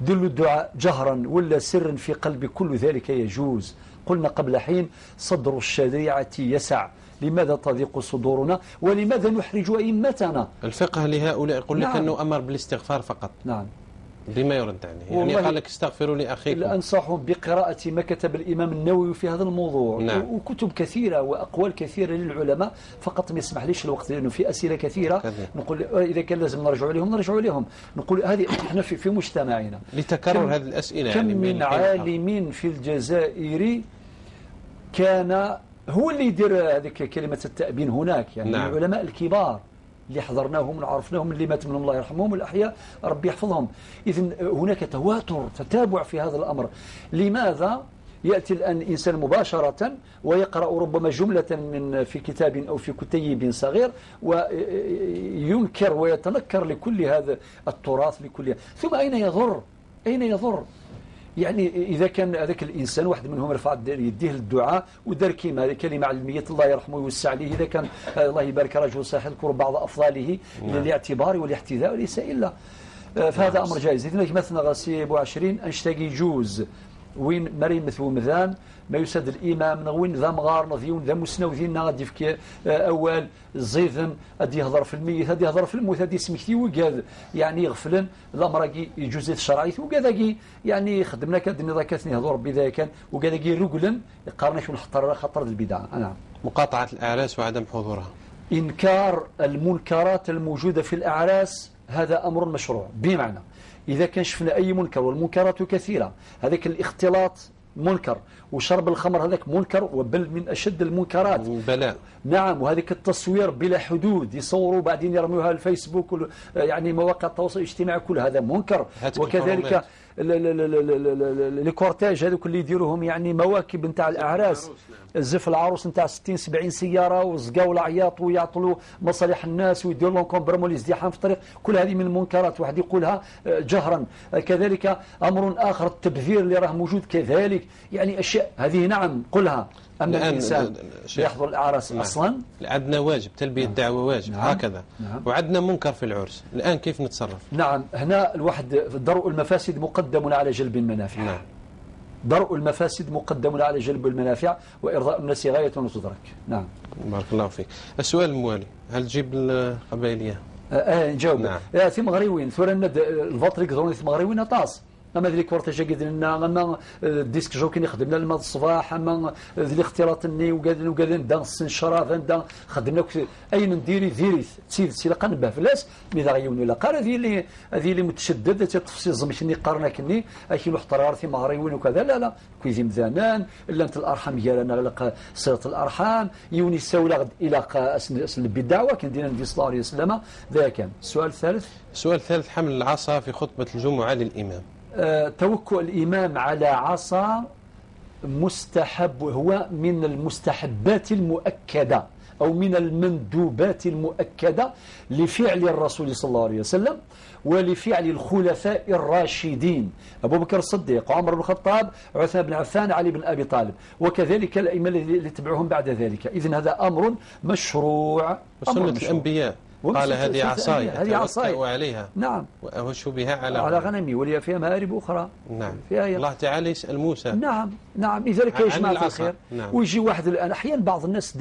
دلوا الدعاء جهرا ولا سرا في قلب، كل ذلك يجوز. قلنا قبل حين: صدر الشريعة يسع، لماذا تضيق صدورنا ولماذا نحرج أئمتنا؟ الفقه لهؤلاء يقول لك أنه أمر بالاستغفار فقط. لما يرد عليه؟ يعني قال لك: استغفروا لأخيكم. أنصحهم بقراءة ما كتب الإمام النووي في هذا الموضوع. وكتب كثيرة وأقوال كثيرة للعلماء، فقط ما يسمح ليش الوقت لأنه في أسئلة كثيرة. نقول إذا كان لازم نرجع لهم، نقول هذه احنا في مجتمعنا لتكرر هذه الأسئلة. كم من عالم في الجزائر كان هو اللي يدير هذيك كلمة التأبين هناك، يعني من العلماء الكبار اللي حضرناهم وعرفناهم، اللي مات منهم الله يرحمهم، والأحياء ربي يحفظهم. إذن هناك تواتر، تتابع في هذا الأمر. لماذا يأتي الآن إنسان مباشرة ويقرأ ربما جملة من في كتاب أو في كتيب صغير وينكر ويتنكر لكل هذا التراث لكل، ثم أين يضر؟ يعني إذا كان هذاك الإنسان واحد منهم رفع يديه للدعاء ودار كلمة علمية الله يرحمه ويوسع عليه، إذا كان الله يبارك رجل صحيح يذكر بعض أفضاله للاعتبار والاحتذاء، وليس إلا فهذا أمر جائز. إذن مثلا غسي أبو 20 أنشتاقي جوز وين مريم مثل مذان ما يسد الإمام وين ذا مغار نظيون ذا مسنوذين غادي فيك أول زيذن أدي يهضر في الميت أدي يهضر في الموت أدي سمكتي وقاد يعني يغفلن الأمر يجوز الشرعي وقاد يعني خدمنا كدني ذا كثني هذور ربي كان وقاد رجلا يقارنش من خطر البدعة. نعم. مقاطعة الأعراس وعدم حضورها. إنكار المنكرات الموجودة في الأعراس هذا أمر مشروع، بمعنى إذا كان شفنا أي منكر والمنكرات كثيرة، هذاك الاختلاط منكر وشرب الخمر هذاك منكر وبل من أشد المنكرات بلاء. نعم. وهذاك التصوير بلا حدود يصوروا بعدين يرموها على الفيسبوك يعني مواقع التواصل الاجتماعي كل هذا منكر. وكذلك الكورتاج هذوك اللي يديروهم يعني مواكب نتاع الأعراس زف العروس نتاع 60-70 سيارة وزقاو العياط ويعطلوا مصالح الناس ويديروا لهم كومبرمول ازدحام في الطريق، كل هذه من المنكرات واحد يقولها جهرا. كذلك أمر آخر التبذير اللي راه موجود كذلك، يعني أشياء هذه نعم قلها. أما الإنسان يحضر الأعراس أصلا عندنا واجب تلبية الدعوة واجب. نعم. هكذا. نعم. وعندنا منكر في العرس، الآن كيف نتصرف؟ نعم. هنا الواحد درء المفاسد مقدم على جلب المنافع. نعم. درء المفاسد مقدم على جلب المنافع وإرضاء الناس غاية وتدرك. نعم. بارك الله فيك. السؤال الموالي، هل تجيب القبائلية؟ نجاوب. نعم. ثم غريوين ثورنا الفطريك ظهرنا ثم غريوين طاس. أما ذلك ورتجا قدرنا أما الديسك جوكين خدمنا الماء الصباح أما ذي الاختلاط الني وقادر ندان شراب ندان خدمنا أين نديري ذيري تسيد سيلقا نبه فلاس ماذا غيون ولا قال هذه اللي متشددة تفصيل زمشني قارنا كني أكي محترار في مغريون وكذا لا كويزي مذانان إلا أنت الأرحام ديالنا غلق صلة الأرحام يوني ساولا إلى أسن بالدعوة كندينا النبي صلى الله عليه وسلم. ذا كان السؤال الثالث. السؤال الثالث، حمل العصا في خطبة الجمعة للإمام. توكل الإمام على عصا مستحب، هو من المستحبات المؤكدة أو من المندوبات المؤكدة لفعل الرسول صلى الله عليه وسلم ولفعل الخلفاء الراشدين أبو بكر الصديق وعمر بن الخطاب عثمان بن عفان علي بن أبي طالب وكذلك الأئمة اللي تبعهم بعد ذلك. إذن هذا أمر مشروع. وسنة الأنبياء قال هذه عصاي وعليها. نعم. وأهش بها على غنمي ولي فيها مآرب أخرى. نعم. فيها الله تعالى يسأل موسى. نعم. لذلك يجمع في الخير. نعم. ويجي واحد الآن أحيانا بعض الناس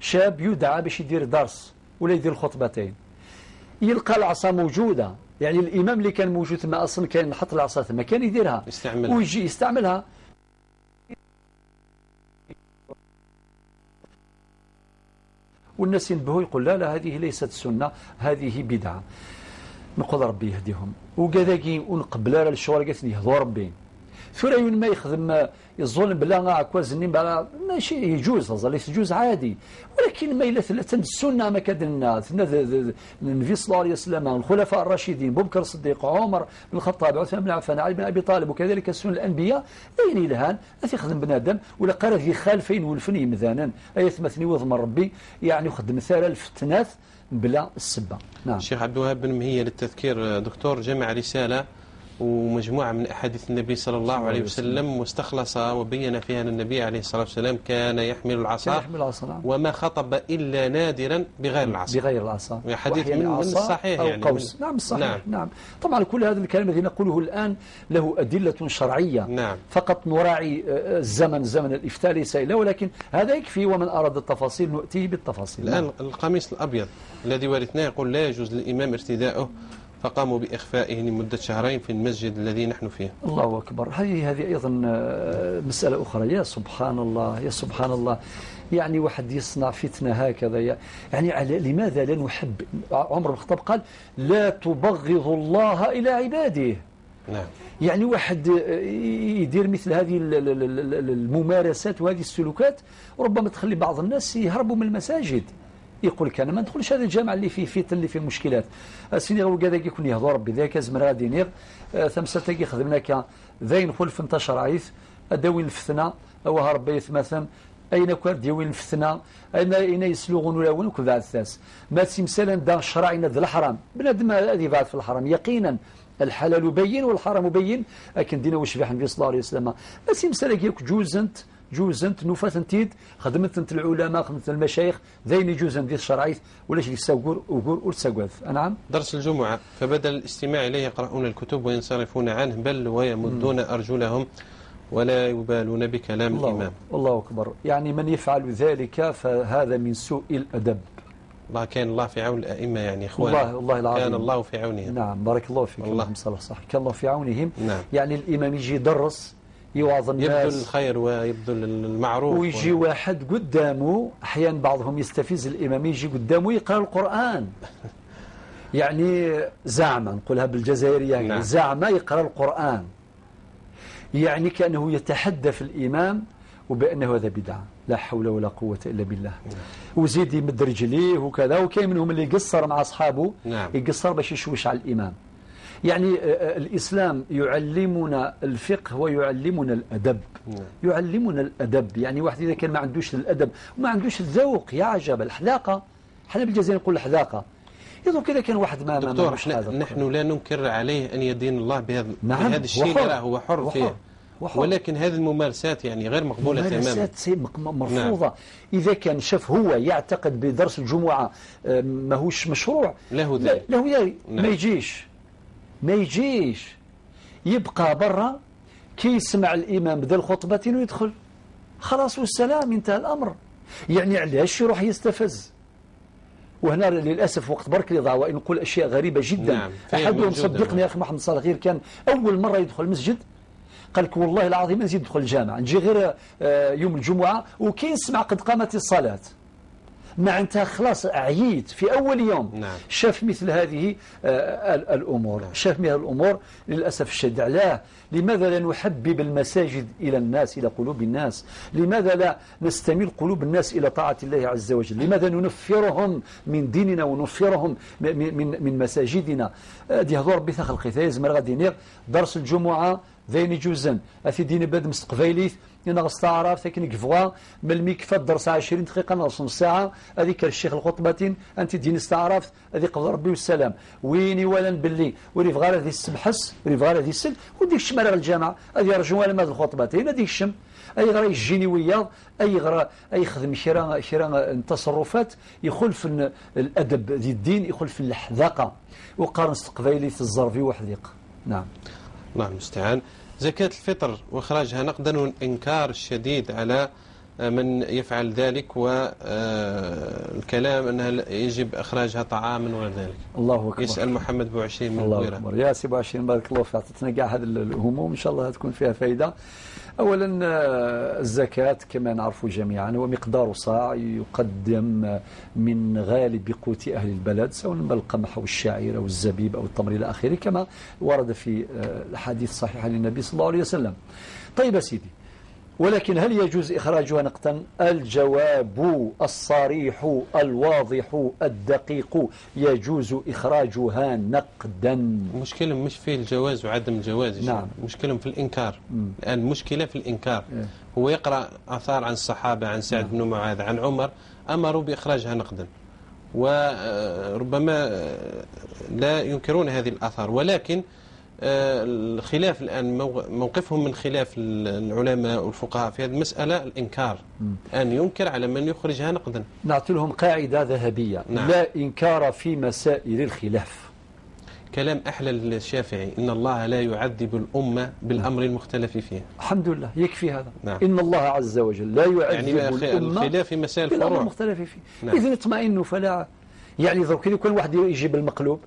شاب يدعى باش يدير درس ولا يدير الخطبتين يلقى العصا موجودة، يعني الإمام اللي كان موجود ثم أصلا كان نحط العصا ثم كان يديرها ويجي يستعملها والناس ينبهوا يقول لا هذه ليست سنة هذه بدعة. نقول ربي يهديهم وكذاكي ونقبل على الشوارع قالت يهضو ربي ثوريون ما يخدم الظلم بلا كوازنين بلا ماشي يجوز ليس يجوز عادي، ولكن ما إلا ثلاثة السنة ما كدنا النبي صلى الله عليه وسلم الخلفاء الراشدين أبو بكر الصديق عمر بن الخطاب عثمان بن عفان علي بن أبي طالب وكذلك السنة الأنبياء أين لهان يخدم بنادم ولا قال في خالفين والفني مثلا أي ثمثني وضم ربي يعني يخدم ثار الفتنات بلا السبة. نعم. الشيخ عبد الوهاب بن مهية للتذكير دكتور جمع رسالة ومجموعة من أحاديث النبي صلى الله عليه وسلم واستخلص وبين فيها أن النبي عليه الصلاة والسلام كان يحمل العصا وما خطب إلا نادرا بغير العصا. حديث من الصحيح أو يعني قوس. نعم الصحيح. نعم. طبعا كل هذا الكلام الذي نقوله الآن له أدلة شرعية. نعم. فقط نراعي زمن الإفتاء ليس إلا، ولكن هذا يكفي ومن أراد التفاصيل نؤتيه بالتفاصيل. الآن القميص الأبيض الذي ورثناه يقول لا يجوز للإمام ارتداؤه فقاموا بإخفائه لمدة شهرين في المسجد الذي نحن فيه. الله أكبر. هذه أيضا مسألة أخرى. يا سبحان الله يعني واحد يصنع فتنة هكذا يعني لماذا لا نحب؟ عمر بن الخطاب قال لا تبغض الله إلى عباده. نعم. يعني واحد يدير مثل هذه الممارسات وهذه السلوكات ربما تخلي بعض الناس يهربوا من المساجد. يقول لك انا ما ندخلش هذا الجامع اللي فيه فتن اللي فيه مشكلات السنيغ وكذا يكون يهضر ربي ذاك زمر غادي نيغ ثمسه تاكي خدمنا ذين خل في انتشر عيث ادوين الفتنه او ربي مثلا اين كان ديوين الفتنه اين يسلغون ولا ون وكذا الثاس ما تمثلا دا شرعنا ذا الحرام بنادم هذه بعد في الحرام يقينا الحلال بين والحرام بين لكن دينا وش في النبي صلى الله عليه وسلم ما تمثلا كيك جوزنت نوفات انتيد خدمت العلماء خدمت المشايخ ذين يجوزن دي الشرعيث ولاش يساوغور وغور ورساغوث. نعم. درس الجمعة فبدل الاستماع إليه يقرؤون الكتب وينصرفون عنه بل ويمدون أرجلهم ولا يبالون بكلام الإمام. الله أكبر. يعني من يفعل ذلك فهذا من سوء الأدب. الله كان الله في عون الأئمة يعني إخوان الله العظيم كان الله في عونهم. نعم بارك الله فيك. اللهم صل صح كان الله في عونهم. نعم. يعني الإمام يجي يدرس يوعظ الناس يبذل الخير ويبذل المعروف ويجي واحد قدامه أحيانا بعضهم يستفز الإمام يجي قدامه يقرأ القرآن يعني زعما نقولها بالجزائرية نعم. زعما يقرأ القرآن يعني كأنه يتحدث الإمام وبأنه هذا بدعة لا حول ولا قوة إلا بالله. وزيد يمد رجليه وكذا وكاين منهم اللي يقصر مع أصحابه. نعم. يقصر باش يشوش على الإمام. يعني الإسلام يعلمنا الفقه ويعلمنا الأدب. يعلمنا الأدب يعني واحد إذا كان ما عندوش الأدب وما عندوش الذوق يا عجب الحذاقة. حنا بالجزائر نقول الحذاقة يظهر كذا كان واحد ما دكتور نحن لا ننكر عليه أن يدين الله بهذا الشيء اللي هو حر فيه ولكن هذه الممارسات يعني غير مقبولة تماما. ممارسات مرفوضة. نعم. إذا كان شاف هو يعتقد بدرس الجمعة ماهوش مشروع له ذلك نعم. ما يجيش يبقى برا كي يسمع الإمام بدل الخطبة ويدخل خلاص والسلام انتهى الأمر. يعني علاش يروح يستفز. وهنا للأسف وقت برك اللي ضاع وإن نقول أشياء غريبة جدا. نعم. أحدهم صدقني يا أخي محمد صالح غير كان أول مرة يدخل المسجد قال لك والله العظيم نزيد ندخل الجامع نجي غير يوم الجمعة وكي نسمع قد قامت الصلاة مع انتهى خلاص عييت في أول يوم. نعم. شاف مثل هذه الأمور. نعم. شاف مثل الأمور للأسف الشديد. علاه لماذا لا نحبب المساجد إلى الناس إلى قلوب الناس؟ لماذا لا نستميل قلوب الناس إلى طاعة الله عز وجل؟ لماذا ننفرهم من ديننا وننفرهم من مساجدنا؟ دي هذو ربي خلقي ثايز غادي نير درس الجمعة ذين جوزن أثي دين باد مستقبيليث ناقص تعرف ثكنك فوا من الميكفات درس 20 دقيقة ناقص نص ساعة هذيك الشيخ الخطبة أنت دين استعرفت هذيك قضى ربي والسلام ويني ولا باللي وريف غير هذه السبحس وريف غير هذه السل وديك الشمال الجامعة هذه يرجو ولا ماذا الخطبتين هذيك الشم أي غير يجيني وياه أي غير أي خدم شراء تصرفات يخلف الأدب ذي الدين يخلف الحذاقة وقارن استقبالي في الظرفي وحذيق. نعم. الله المستعان. زكاة الفطر وإخراجها نقدا والإنكار الشديد على من يفعل ذلك والكلام أنها يجب إخراجها طعاما وغير ذلك. الله أكبر. يسأل محمد بوعشرين من الله الغيرة. أكبر. يا سي بوعشرين بارك الله فيك عطتنا كاع هذه الهموم إن شاء الله تكون فيها فائدة. أولا الزكاة كما نعرف جميعا هو مقدار صاع يقدم من غالب قوت أهل البلد سواء من القمح أو الشعير أو الزبيب أو التمر إلى آخره كما ورد في الحديث الصحيح للنبي صلى الله عليه وسلم. طيب سيدي ولكن هل يجوز إخراجها نقدا؟ الجواب الصريح الواضح الدقيق يجوز إخراجها نقدا. المشكلة مش في الجواز وعدم الجواز. نعم. المشكلة في الإنكار. الآن المشكلة في الإنكار. هو يقرأ آثار عن الصحابة عن سعد بن معاذ عن عمر أمروا بإخراجها نقدا وربما لا ينكرون هذه الآثار ولكن الخلاف الآن موقفهم من خلاف العلماء والفقهاء في هذه المسألة الإنكار أن ينكر على من يخرجها نقدا. نعطي لهم قاعدة ذهبية. نعم. لا إنكار في مسائل الخلاف. كلام أحلى الشافعي إن الله لا يعذب الأمة بالأمر المختلف فيه. الحمد لله يكفي هذا. نعم. إن الله عز وجل لا يعذب يعني الأمة الخلاف في مسائل الفروع بالأمر المختلف فيه. نعم. إذن اطمئنوا فلا يعني ذوك كل واحد يجيب المقلوب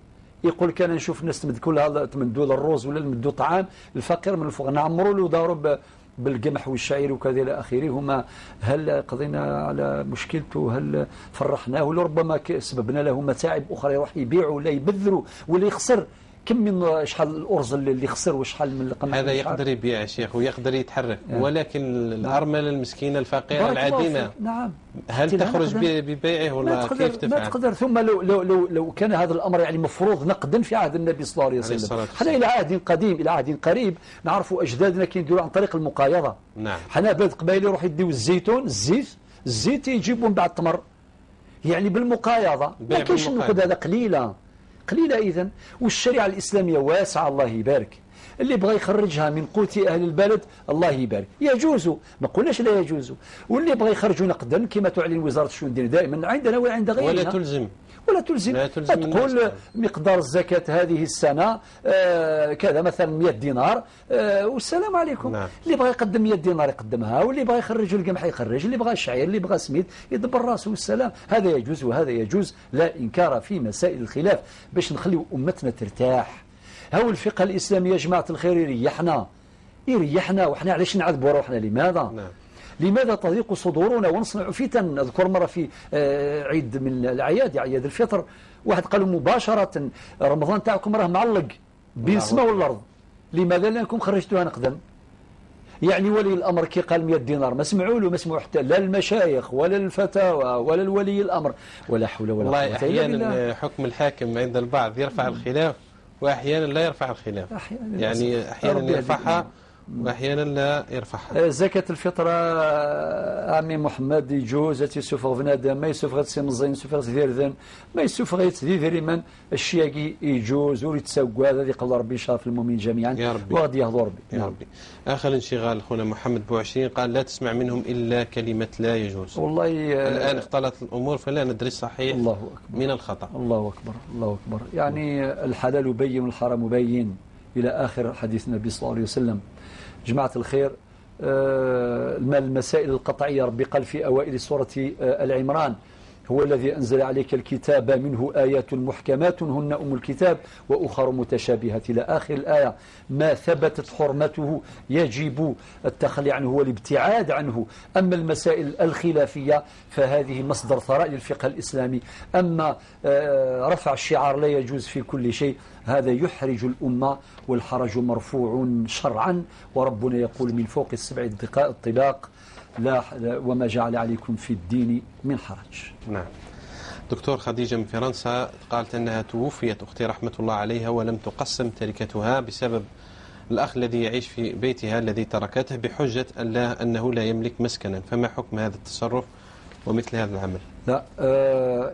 يقول كان نشوف الناس تمد كل هذا تمدوا الرز ولا تمدوا طعام الفقير من الفقراء نعمروا له داروا بالقمح والشعير وكذا الى اخره. هما هل قضينا على مشكلته هل فرحناه ولا ربما سببنا له متاعب اخرى يروح يبيعوا ولا يبذروا ولا يخسر كم من شحال الأرز اللي خسر وشحال من القمح. هذا يقدر يبيع شيخ ويقدر يتحرك ولكن الأرملة المسكينة الفقيرة العديمة نعم. هل تخرج ببيعه ولا كيف تفعل؟ ما تقدر. ثم لو كان هذا الأمر يعني مفروض نقدا في عهد النبي صلى الله عليه وسلم. حنا إلى عهد قديم إلى عهد قريب نعرفوا أجدادنا كيديروا عن طريق المقايضة. نعم. حنا بلاد قبائل يروح يديو الزيتون الزيت يجيبون بعد التمر يعني بالمقايضة. ما كاينش نقد هذا قليلة إذن. والشريعة الإسلامية واسعة الله يبارك اللي بغى يخرجها من قوت أهل البلد الله يبارك، يجوز، ما قلناش لا يجوز. واللي بغى يخرجوا نقدا كما تعلن وزارة الشؤون الدينية دائما عندنا وعند غيرنا، ولا تلزم تقول مقدار الزكاة هذه السنة كذا مثلا 100 دينار والسلام عليكم. نعم. اللي بغى يقدم 100 دينار يقدمها، واللي بغى يخرج القمح يخرج، اللي بغى الشعير، اللي بغى سميد يدبر راسه والسلام. هذا يجوز وهذا يجوز، لا إنكار في مسائل الخلاف باش نخلي أمتنا ترتاح. هو الفقه الإسلامي يا جماعة الخير يريحنا وإحنا علاش نعذبوا روحنا؟ لماذا؟ نعم. لماذا تضيق صدورنا ونصنع فتن؟ أذكر مرة في عيد من الأعياد، عيد الفطر، واحد قالوا مباشرة رمضان تاعكم راه معلق بين السماء والأرض، لماذا لأنكم خرجتوها نقدا؟ يعني ولي الأمر كي قال 100 دينار ما سمعوا له، ما سمعوا حتى لا المشايخ ولا الفتاوى ولا الولي الأمر، ولا حول ولا قوة إلا بالله. أحيانا حكم الحاكم عند البعض يرفع الخلاف وأحيانا لا يرفع الخلاف، يعني أحيانا يرفعها وأحيانا لا يرفعها. زكاة الفطرة عمي محمد يجوز تيسوفغ بنادم، ما يسوفغ تسمزين، يسوفغ تذيرذن، ما يسوفغ تذيذري من الشياقي يجوز ويتسوق. هذا يقول ربي يشرف المؤمنين جميعا يا ربي، وغادي يهضر ربي يا ربي. آخر انشغال أخونا محمد بوعشرين قال لا تسمع منهم إلا كلمة لا يجوز. والله الآن اختلط الأمور فلا ندري الصحيح الله أكبر من الخطأ. الله أكبر الله أكبر. يعني الحلال بين والحرام بين إلى آخر حديث النبي صلى الله عليه وسلم. جماعة الخير، المسائل القطعية ربي قال في أوائل سورة العمران هو الذي أنزل عليك الكتاب منه آيات محكمات هن أم الكتاب وأخر متشابهات إلى آخر الآية. ما ثبتت حرمته يجب التخلي عنه والابتعاد عنه. أما المسائل الخلافية فهذه مصدر ثراء للفقه الإسلامي. أما رفع الشعار لا يجوز في كل شيء هذا يحرج الأمة، والحرج مرفوع شرعا، وربنا يقول من فوق السبع الطباق لا وما جعل عليكم في الدين من حرج. نعم. دكتور خديجة من فرنسا قالت أنها توفيت أختي رحمة الله عليها ولم تقسم تركتها بسبب الأخ الذي يعيش في بيتها الذي تركته بحجة أنه لا يملك مسكنا، فما حكم هذا التصرف ومثل هذا العمل؟ لا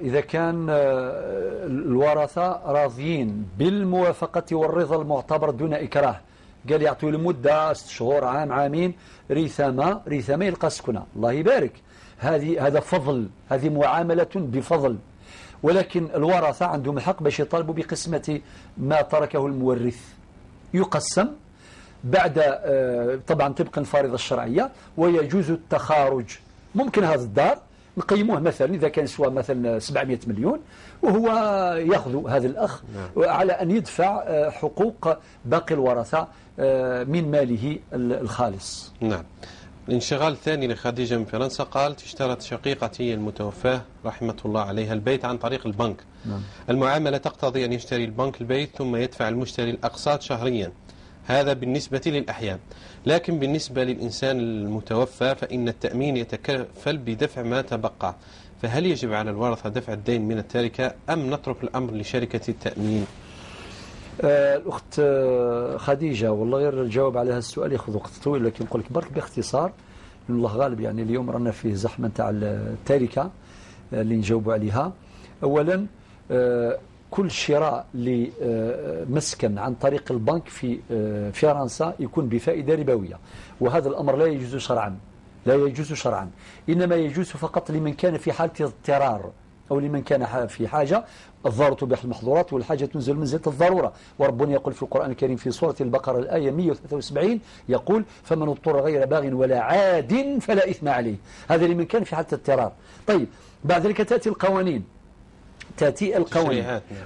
إذا كان الورثة راضيين بالموافقة والرضا المعتبر دون إكراه، قال يعطوا لمدة 6 شهور عام عامين ريثما يلقى سكنة، الله يبارك، هذا فضل، هذه معاملة بفضل. ولكن الورثة عندهم الحق باش يطالبوا بقسمة ما تركه المورث، يقسم بعد طبعا طبقا الفريضة الشرعية، ويجوز التخارج. ممكن هذا الدار نقيموه مثلا إذا كان سوى مثلا 700 مليون وهو يأخذ هذا الأخ على أن يدفع حقوق باقي الورثة من ماله الخالص. نعم. الانشغال الثاني لخديجة من فرنسا قالت اشترت شقيقتي المتوفاة رحمة الله عليها البيت عن طريق البنك. نعم. المعاملة تقتضي أن يشتري البنك البيت ثم يدفع المشتري الأقساط شهريا، هذا بالنسبة للأحيان، لكن بالنسبة للإنسان المتوفى فإن التأمين يتكفل بدفع ما تبقى، فهل يجب على الورثة دفع الدين من التركة أم نترك الأمر لشركة التأمين؟ الأخت خديجة والله غير الجواب على هذا السؤال يأخذ وقت طويل، لكن نقول لك برك باختصار لأن الله غالب. يعني اليوم رانا فيه زحمة تاع التركة اللي نجاوبوا عليها. أولا كل شراء لمسكن عن طريق البنك في فرنسا يكون بفائدة ربوية، وهذا الأمر لا يجوز شرعا، لا يجوز شرعا، إنما يجوز فقط لمن كان في حالة اضطرار أو لمن كان في حاجة. الضرورة تبيح المحظورات والحاجة تنزل منزلة الضرورة، وربنا يقول في القرآن الكريم في سورة البقرة الآية 173 يقول فمن اضطر غير باغ ولا عاد فلا إثم عليه. هذا لمن كان في حالة اضطرار. طيب بعد ذلك تأتي القوانين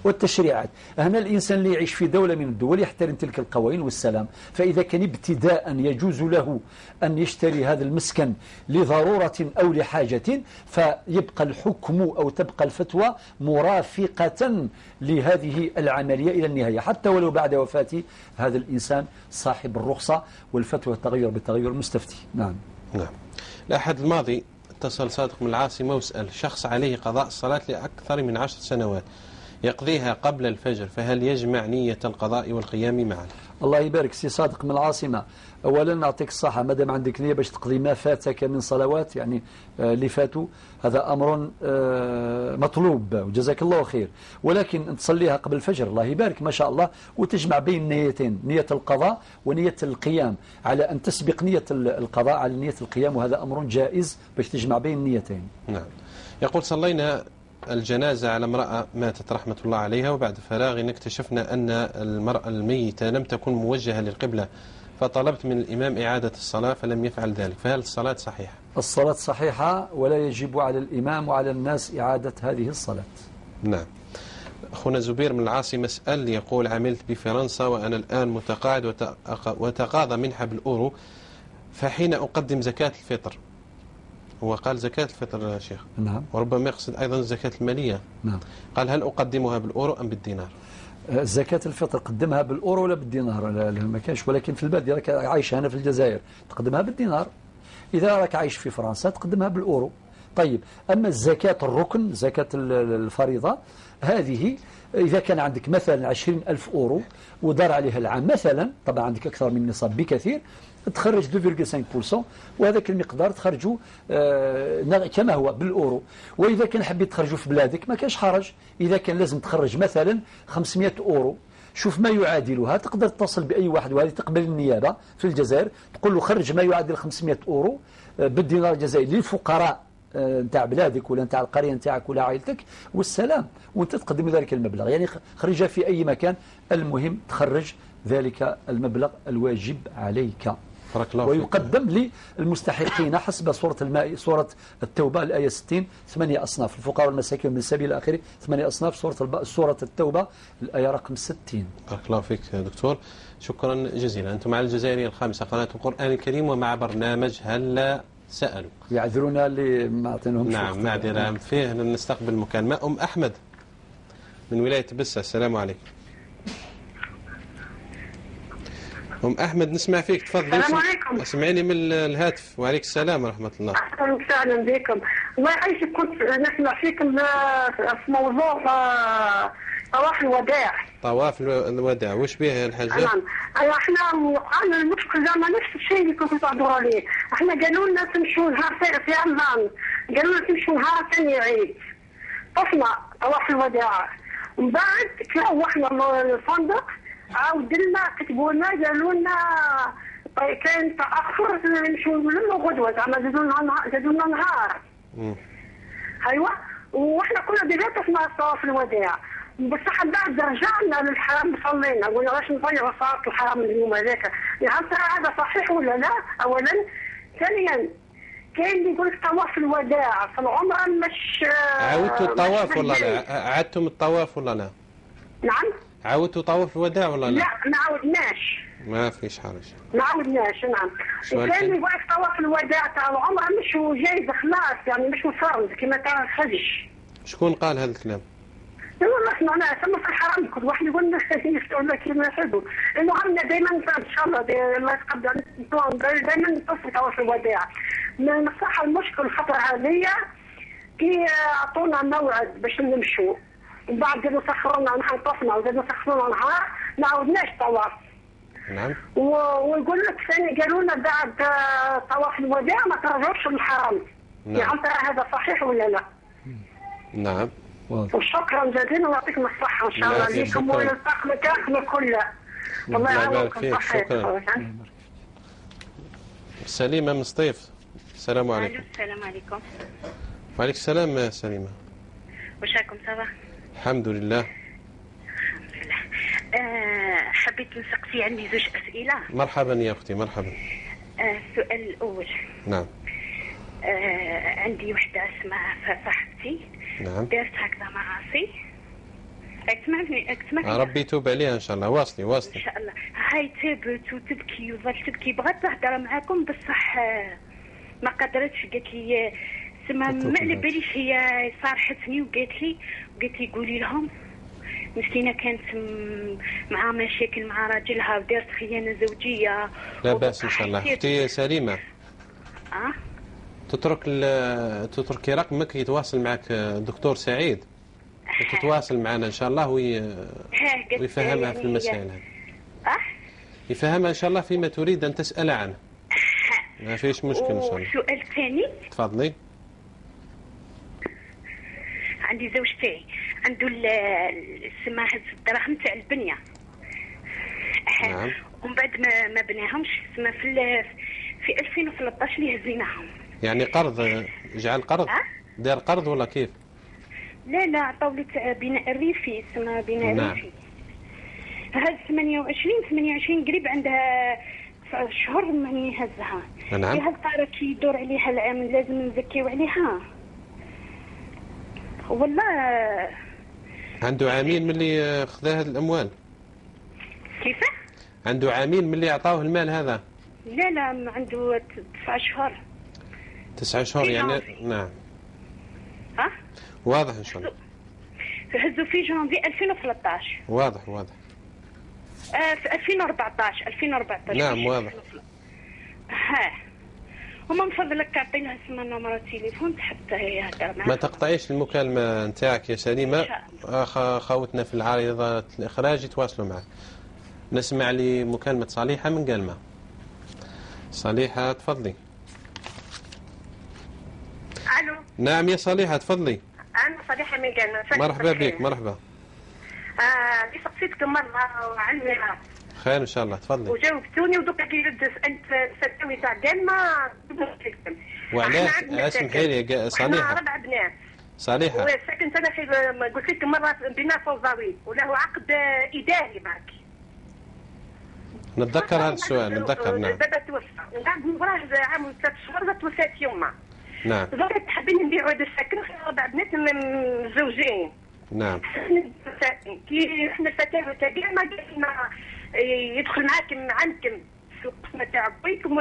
والتشريعات. هنا الإنسان اللي يعيش في دولة من الدول يحترم تلك القوانين والسلام. فإذا كان ابتداء يجوز له أن يشتري هذا المسكن لضرورة أو لحاجة فيبقى الحكم أو تبقى الفتوى مرافقة لهذه العملية إلى النهاية، حتى ولو بعد وفاة هذا الإنسان صاحب الرخصة، والفتوى تغير بالتغير المستفتي. نعم. الأحد الماضي اتصل صادق من العاصمة وسأل شخص عليه قضاء الصلاة لأكثر من 10 سنوات، يقضيها قبل الفجر، فهل يجمع نية القضاء والقيام معا؟ الله يبارك سي صادق من العاصمة. أولا نعطيك الصحة، مادام عندك نية باش تقضي ما فاتك من صلوات يعني اللي فاتوا، هذا أمر مطلوب وجزاك الله خير، ولكن تصليها قبل الفجر الله يبارك ما شاء الله، وتجمع بين النيتين، نية القضاء ونية القيام، على أن تسبق نية القضاء على نية القيام، وهذا أمر جائز باش تجمع بين النيتين. نعم. يقول صلينا الجنازة على امرأة ماتت رحمة الله عليها، وبعد فراغنا اكتشفنا أن المرأة الميتة لم تكن موجهة للقبلة، فطلبت من الإمام إعادة الصلاة فلم يفعل ذلك، فهل الصلاة صحيحة؟ الصلاة صحيحة، ولا يجب على الإمام وعلى الناس إعادة هذه الصلاة. نعم. أخونا زبير من العاصمة مسأل، يقول عملت بفرنسا وأنا الآن متقاعد وتقاضى منحة بالأورو، فحين أقدم زكاة الفطر، هو قال زكاة الفطر يا شيخ، نعم، وربما يقصد أيضا الزكاة المالية، نعم، قال هل أقدمها بالأورو أم بالدينار؟ زكاة الفطر قدمها بالأورو ولا بالدينار؟ ما كانش، ولكن في البلد راك عايش هنا في الجزائر تقدمها بالدينار، إذا راك عايش في فرنسا تقدمها بالأورو. طيب، أما الزكاة الركن، زكاة الفريضة، هذه إذا كان عندك مثلا 20,000 أورو ودار عليها العام مثلا، طبعا عندك أكثر من النصاب بكثير، تخرج 2.5%، وهذاك المقدار تخرجه كما هو بالأورو. وإذا كان حبيت تخرجه في بلادك ما كاش حرج، إذا كان لازم تخرج مثلا 500 أورو، شوف ما يعادلها، تقدر تتصل بأي واحد، وهذه تقبل النيابة في الجزائر، تقول له خرج ما يعادل 500 أورو بالدينار الجزائري للفقراء نتاع بلادك ولا نتاع القرية نتاعك ولا عائلتك، والسلام، وانت تقدم ذلك المبلغ، يعني خرجها في أي مكان، المهم تخرج ذلك المبلغ الواجب عليك، ويقدم للمستحقين حسب سورة الماء، سورة التوبة الآية 60، 8 أصناف، الفقراء والمساكين من السبيل إلى آخره، 8 أصناف، سورة التوبة الآية رقم 60. بارك الله فيك دكتور، شكرا جزيلا. أنتم مع الجزائرية الخامسة قناة القرآن الكريم ومع برنامج هلا سألوا. يعذرونا اللي ما أعطيناهم. نعم، معذرة فيه. نستقبل مكالمة. أم أحمد من ولاية بسة، السلام عليكم. أم أحمد نسمع فيك، تفضلي. السلام عليكم. اسمعيني من الهاتف. وعليك السلام ورحمة الله. أهلا وسهلا بكم. الله يعيشك، كنت نسمع فيكم في موضوع طواف الوداع. طواف الوداع وش به الحاجة؟ نعم، احنا المشكل زعما نفس الشيء اللي كنتوا تهضروا عليه، احنا قالوا لنا تمشوا نهار في رمضان، قالوا لنا تمشوا نهار ثاني عيد، طفنا طواف الوداع، ومن بعد روحنا الفندق، عاود لنا كتبوا لنا قالوا لنا كان تاخر نمشوا نلموا غدوه، زعما زادوا لنا نهار. ايوه، واحنا كنا ديجا طفنا طواف الوداع، بصح بعد رجعنا للحرم صلينا، قلنا واش نضيعوا صلاه الحرم اليوم هذاك، هل ترى هذا صحيح ولا لا؟ اولا. ثانيا، كاين اللي يقول لك طواف الوداع في العمره مش عاودتوا الطواف ولا لا؟ عدتم الطواف ولا لا؟ نعم، عاودتوا طواف الوداع ولا لا؟ لا، ما عاودناش. ما فيش حرج. ما عاودناش. نعم. وكان اللي يقول لك طواف الوداع تاع العمره مش جايز خلاص، يعني مش فرض كما تاع الحج. شكون قال هذا الكلام؟ والله سمعناه ثم في الحرم، كل واحد يقول لنا يفتحوا لنا كيما يحبوا. المهم دائما ان شاء الله الله يتقبل دائما نتصل طواف الوداع. من الصحه المشكل الخطر هذه كي اعطونا موعد باش نمشوا، ومن بعد قالوا سخرونا نحن طفنا وزادوا سخرونا نهار ما عاودناش طواف. نعم. ويقول لك ثاني قالوا لنا بعد طواف الوداع ما ترجعوش للحرم. نعم. يعني ترى هذا صحيح ولا لا؟ نعم. وشكرا جزيلا ويعطيكم الصحة إن شاء الله ليكم وللطاقم كامل كله. الله يعاونكم. شكرا. سليمة من سطيف، السلام عليكم. السلام عليكم. وعليك السلام سليمة. واش راكم صباح؟ الحمد لله. الحمد لله. حبيت نسقسي، عندي زوج أسئلة. مرحبا يا أختي، مرحبا. السؤال الأول. نعم. عندي وحدة اسمها صاحبتي. نعم. دارت هكذا معاصي. تسمعني. ربي يتوب عليها إن شاء الله. واصلي. إن شاء الله. هاي تابت وتبكي وظل تبكي، بغات تهضر معاكم بصح ما قدرتش. قالت لي سما ما على باليش، هي صارحتني وقالت لي قولي لهم مسكينة كانت مع مشاكل مع راجلها ودارت خيانة زوجية. لا بأس إن شاء الله. أختي سليمة، تتركي رقمك يتواصل معك الدكتور سعيد. وتتواصل معنا إن شاء الله ويفهمها في المسائل هذه. يفهمها إن شاء الله فيما تريد أن تسأل عنه. ما فيش مشكل إن شاء الله. سؤال ثاني. تفضلي. عندي زوج تاعي عنده السماحة الدراهم تاع البنية. نعم. ومن بعد ما بناهمش سما في 2013 اللي هزيناهم. يعني قرض، جعل قرض؟ دار قرض ولا كيف؟ لا عطاولي تاع بناء الريفي، اسمها بناء الريفي. هز 28 قريب عندها 9 شهور ماني هزها. نعم. هل قارة كي يدور عليها العام لازم نزكيو عليها؟ والله عنده عامين من اللي خذا هذه الأموال. كيف؟ عنده عامين من اللي أعطاوه المال هذا. لا عنده 9 شهور. 9 شهور يعني. نعم. واضح إن شاء الله. هزوا في جانفي 2013. واضح. في 2014. نعم واضح. وما من فضلك اعطيناها اسمها نمرة التليفون حتى هي هدر معها. ما تقطعيش المكالمة نتاعك يا سليمة. خاوتنا في العارضة الإخراج يتواصلوا معك. نسمع لي مكالمة صالحة من قلمة. صالحة تفضلي. الو. نعم يا صالحة تفضلي. انا صالحة من قلمة. مرحبا بك. مرحبا. سقسيتكم مرة عن الميراث. خير ان شاء الله تفضلي. وجاوبتوني ودوكا كي سالت فتاوي تاع قلمة. وعلاش اسمحي لي صالحة. 4 بنات. صالحة. وساكنت انا في قلت لكم مرة بناء فوضوي وله عقد اداري معك. نتذكر هذا السؤال. نتذكر. نعم. بابا توفى وبعد وراه عام 3 شهور توفات يمه. نعم. ضروري حابين نبيعوا هذا السكن 4 بنات مزوجين. نعم. كي احنا الفتاوى تاعنا ما قلنا يدخل معاكم عندكم في القسمه تاع بيكم.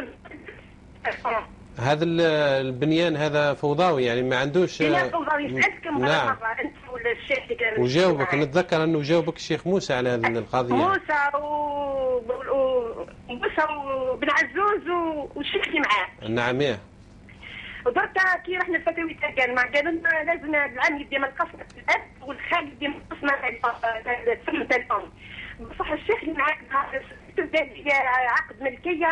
هذا البنيان هذا فوضاوي يعني ما عندوش. فوضاوي. سالتكم نعم. مره انت ولا الشيخ اللي كان وجاوبك. نتذكر انه جاوبك الشيخ موسى على هذه القضيه. موسى وبن عزوز والشيخ اللي معاه. نعم. ايه. ودركا كي رحنا الفتاوي تاعنا ما قالوا لنا لازم العام يدي من قسمه الاب والخال يدي من قسمه تاع الام. بصح الشيخ اللي معاك تبدا عقد ملكيه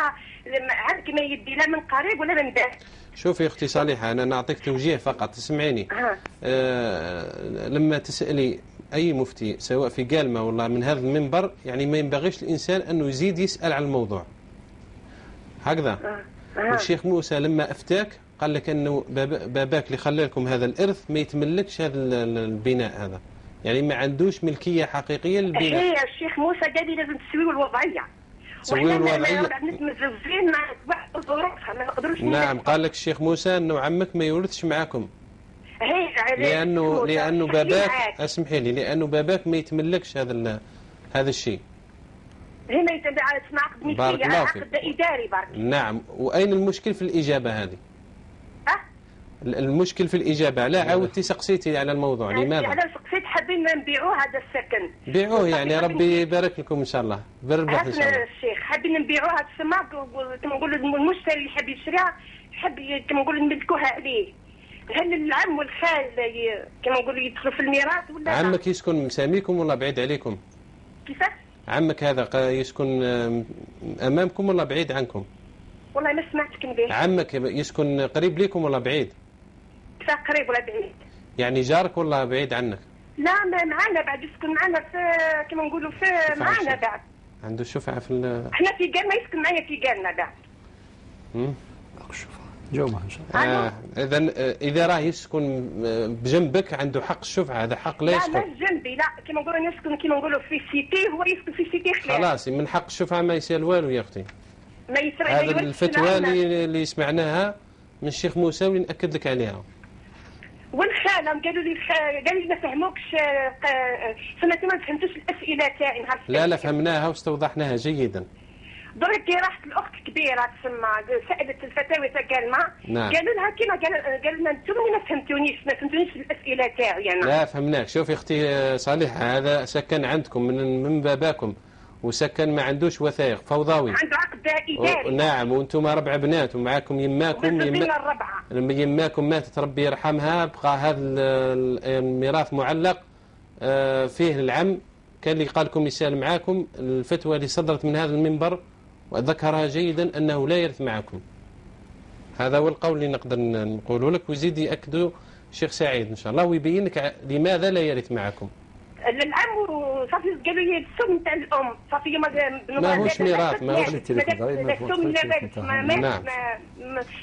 عندك ما يدي لا من قريب ولا من بعيد. شوفي اختي صالحه انا نعطيك توجيه فقط تسمعيني. لما تسالي اي مفتي سواء في قالمه ولا من هذا المنبر يعني ما ينبغيش الانسان انه يزيد يسال على الموضوع هكذا. والشيخ موسى لما افتاك قال لك انه باباك اللي خلى لكم هذا الارث ما يتملكش هذا البناء هذا يعني ما عندوش ملكيه حقيقيه للبناء. هي الشيخ موسى قال لي لازم تسويوا الوضعيه. تسويوا الوضعيه. متزوجين مع ظروفها ما نقدروش. نعم قال لك الشيخ موسى انه عمك ما يورثش معاكم. لانه باباك اسمحي لي لانه باباك ما يتملكش هذا الشيء. هي ما يتبع اسمع عقد ملكيه عقد اداري برك. نعم. واين المشكل في الاجابه هذه؟ المشكل في الإجابة. لا عاودتي سقسيتي على الموضوع لماذا؟ أنا سقسيت حابين نبيعوه هذا السكن. بيعوه يعني ربي يبارك لكم إن شاء الله بالربح إن شاء الله. الشيخ حابين نبيعوه هذا السماء كما نقولوا المشتري اللي حاب يشريها حاب كما نقولوا نملكوها عليه. هل العم والخال كما نقولوا يدخلوا في الميراث ولا؟ عمك يسكن مساميكم ولا بعيد عليكم؟ كيفاش؟ عمك هذا يسكن أمامكم ولا بعيد عنكم؟ والله ما سمعتك به. عمك يسكن قريب ليكم ولا بعيد؟ قريب ولا بعيد؟ يعني جارك ولا بعيد عنك؟ لا معنا بعد يسكن معنا في كما نقولوا في معنا بعد. عنده شفعة في احنا في قالنا يسكن معايا في قالنا بعد. الشفعة جاوبها ان شاء الله. اذا راه يسكن بجنبك عنده حق الشفعة هذا حق لا يسكن. لا جنبي لا كما نقولوا يسكن كما نقولوا في سيتي هو يسكن في سيتي خلاص. خلاص من حق الشفعة ما يسال والو يا اختي. ما يسرع. هذا الفتوى اللي سمعناها من الشيخ موسى واللي نأكد لك عليها. والخاله قالوا لي ما فهموكش سنتين ما فهمتوش الاسئله تاعي. لا فهمناها واستوضحناها جيدا. درك راحت الاخت كبيره تسمى سالت الفتاوى تاع قالنا. نعم. قالوا لها كيما قال لنا انتم ما فهمتونيش الاسئله تاعي انا. لا فهمناك. شوفي اختي صالحه هذا سكن عندكم من باباكم وسكن ما عندوش وثائق فوضوي. عنده عقد اداري. نعم وانتم 4 بنات ومعاكم يماكم. الرابعه. لما يماكم ماتت ربي يرحمها بقى هذا الميراث معلق فيه العم كان اللي قال لكم يسال معاكم الفتوى اللي صدرت من هذا المنبر وذكرها جيدا أنه لا يرث معكم. هذا هو القول اللي نقدر نقوله لك، ويزيد يأكده الشيخ سعيد إن شاء الله ويبين لك لماذا لا يرث معكم. العم وصافي قالوا لي السم نتاع الام صافي ما هوش ميراث، ما هوش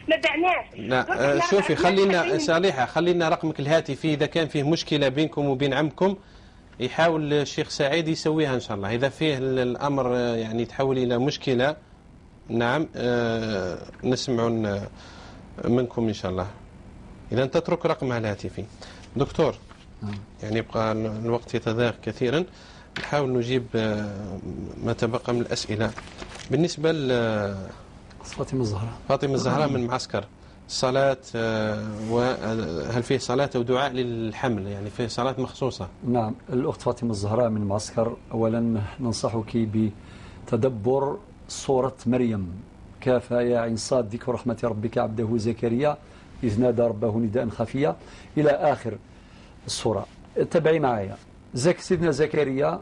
ما بعناش. لا شوفي خلينا صالحة، خلينا رقمك الهاتفي إذا كان فيه مشكلة بينكم وبين عمكم يحاول الشيخ سعيد يسويها إن شاء الله. إذا فيه الأمر يعني تحول إلى مشكلة نعم نسمع منكم إن شاء الله. إذا تترك رقمها الهاتفي. دكتور يعني يبقى الوقت يتضايق كثيرا، نحاول نجيب ما تبقى من الأسئلة. بالنسبة فاطمة الزهراء من معسكر الصلاة، وهل فيه صلاة أو دعاء للحمل، يعني فيه صلاة مخصوصة؟ نعم، الأخت فاطمة الزهراء من معسكر، أولا ننصحك بتدبر سورة مريم، كاف يا عين صاد ذكر رحمة ربك عبده زكريا إذ نادى ربه نداء خفيا إلى آخر السورة. تبعي معايا. سيدنا زكريا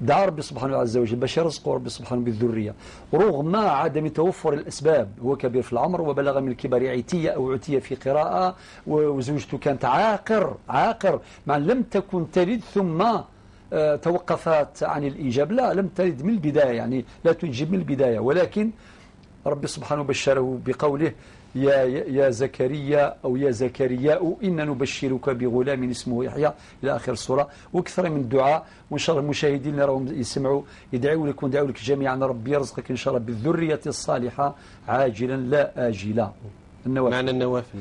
دعا ربي سبحانه عز وجل باش يرزقه ربي سبحانه بالذرية، رغم عدم توفر الأسباب. هو كبير في العمر وبلغ من الكبر عتية أو عتية في قراءة، وزوجته كانت عاقر مع لم تكن تلد ثم توقفت عن الإيجاب. لا، لم تلد من البداية، يعني لا تنجب من البداية، ولكن ربي سبحانه بشره بقوله يا زكريا أو يا زكرياء إن نبشرك بغلام اسمه يحيى إلى آخر السورة. وكثر من الدعاء، وإن شاء الله المشاهدين اللي راهم يسمعوا يدعوا لك وندعوا لك جميعا ربي يرزقك إن شاء الله بالذرية الصالحة عاجلا لا آجلا. النوافل. معنى النوافل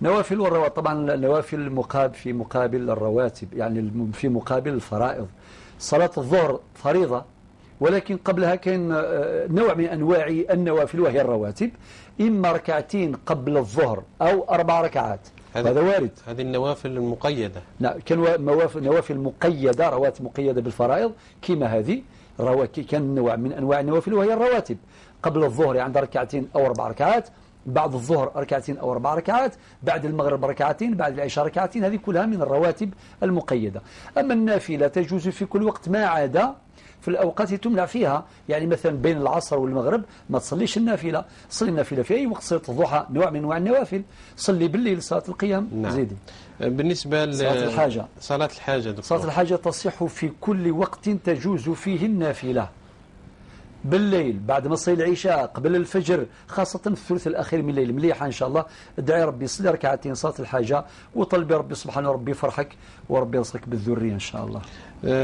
نوافل والرواتب، طبعا النوافل في مقابل الرواتب، يعني في مقابل الفرائض. صلاة الظهر فريضة، ولكن قبلها كان نوع من أنواع النوافل وهي الرواتب، إما ركعتين قبل الظهر أو 4 ركعات، هذا وارد. هذه النوافل المقيدة. لا، كان نوافل مقيدة، رواتب مقيدة بالفرائض كما هذه. كان نوع من أنواع النوافل وهي الرواتب، قبل الظهر عند ركعتين أو 4 ركعات، بعد الظهر ركعتين أو 4 ركعات، بعد المغرب ركعتين، بعد العشاء ركعتين. هذه كلها من الرواتب المقيدة. أما النافلة تجوز في كل وقت ما عدا في الأوقات تمنع فيها، يعني مثلا بين العصر والمغرب ما تصليش النافلة، صلي النافلة في أي وقت. صلاة الضحى نوع من أنواع النوافل، صلي بالليل صلاة القيام. نعم. زيدي. بالنسبة لصلاة الحاجة، دكتور. صلاة الحاجة تصح في كل وقت تجوز فيه النافلة، بالليل بعد ما تصلي العشاء قبل الفجر، خاصة في الثلث الأخير من الليل مليحة إن شاء الله. ادعي ربي صلي ركعتين صلاة الحاجة، وطلبي ربي سبحانه ربي يفرحك وربي يرزقك بالذرية إن شاء الله.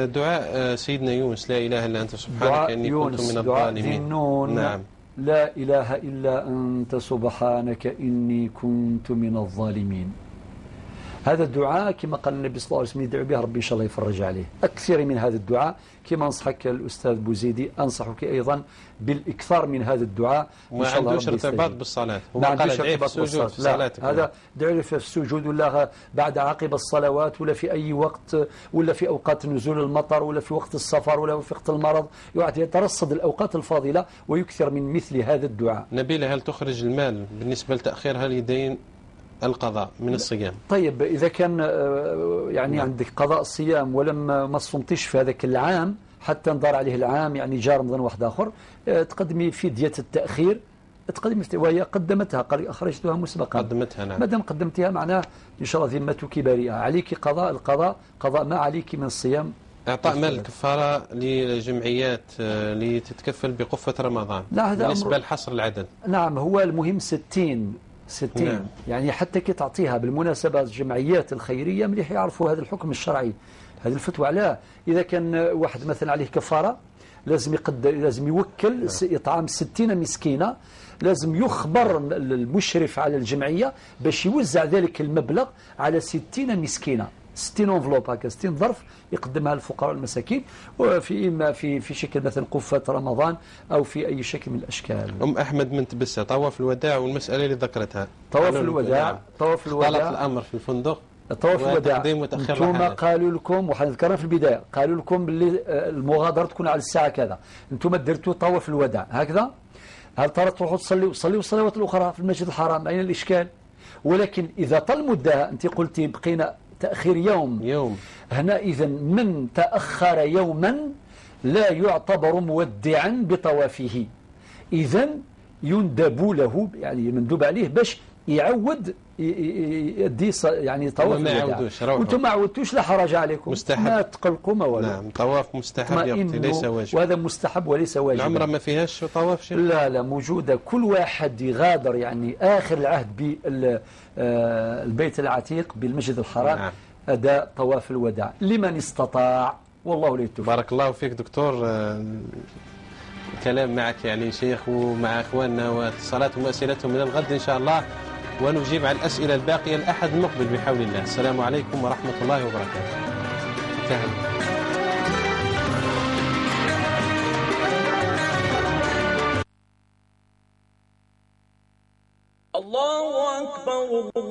دعاء سيدنا يونس لا إله إلا أنت سبحانك إني كنت من الظالمين. نعم. لا إله إلا أنت سبحانك إني كنت من الظالمين. هذا الدعاء كما قال النبي صلى الله عليه وسلم يدعو به ربي إن شاء الله يفرج عليه. أكثر من هذا الدعاء، كما أنصحك الأستاذ بوزيدي أنصحك أيضا بالإكثار من هذا الدعاء. ما عندوش ارتباط بالصلاة، ما عندوش ارتباط بالصلاة. هذا دعي في السجود ولا بعد عقب الصلوات ولا في أي وقت، ولا في أوقات نزول المطر ولا في وقت السفر ولا في وقت المرض، يترصد الأوقات الفاضلة ويكثر من مثل هذا الدعاء. نبيلة، هل تخرج المال بالنسبة لتأخيرها اليدين القضاء من الصيام؟ طيب إذا كان يعني عندك قضاء الصيام ولم ما صمتش في هذاك العام حتى نضار عليه العام، يعني جاء رمضان واحد آخر، تقدمي فدية التأخير، تقدمي وهي قدمتها، قال أخرجتها مسبقا، قدمتها. نعم. ما دام قدمتها معناه إن شاء الله ذمتك بريئة، عليك القضاء ما عليك من الصيام. إعطاء مال الكفارة لجمعيات لتتكفل بقفة رمضان. لا، هذا بالنسبة لحصر العدد. نعم، هو المهم 60. نعم. يعني حتى كي تعطيها بالمناسبة الجمعيات الخيرية مليح يعرفوا هذا الحكم الشرعي، هذه الفتوى. علاه إذا كان واحد مثلا عليه كفارة لازم يوكل إطعام 60 مسكينة، لازم يخبر المشرف على الجمعية باش يوزع ذلك المبلغ على 60 مسكينة، 60 انفلوب هكا، 60 ظرف يقدمها للفقراء المساكين، وفي إما في شكل مثلا قفة رمضان أو في أي شكل من الأشكال. أحمد من تبسة طواف الوداع والمسألة اللي ذكرتها، طواف الوداع طلب الأمر في الفندق، طواف الوداع. انتم قالوا لكم، وحنذكرها في البداية، قالوا لكم باللي المغادرة تكون على الساعة كذا، انتم درتوا طواف الوداع هكذا، هل ترى تروحوا تصلوا الصلوات الأخرى في المسجد الحرام؟ أين الإشكال؟ ولكن إذا طال مدة، أنت قلتي بقينا تأخير يوم هنا إذن من تأخر يوما لا يعتبر مودعا بطوافه، إذن يندب له يعني مندوب عليه باش يعود يدي يعني طواف الوداع. وانتم ما عودتوش لا حرج عليكم، مستحب. ما تقلقوا ما ولا. نعم طواف مستحب ليس واجب، وهذا مستحب وليس واجب. العمرة ما فيهاش طواف شيء؟ لا موجودة. كل واحد يغادر يعني آخر العهد بالبيت العتيق بالمسجد الحرام نعم. أداء طواف الوداع لمن استطاع، والله لا يتوفق. بارك الله فيك دكتور. كلام معك يعني شيخ، ومع أخواننا واتصالاتهم وأسئلتهم من الغد إن شاء الله، ونجيب على الأسئلة الباقية الأحد المقبل بحول الله. السلام عليكم ورحمة الله وبركاته. الله أكبر.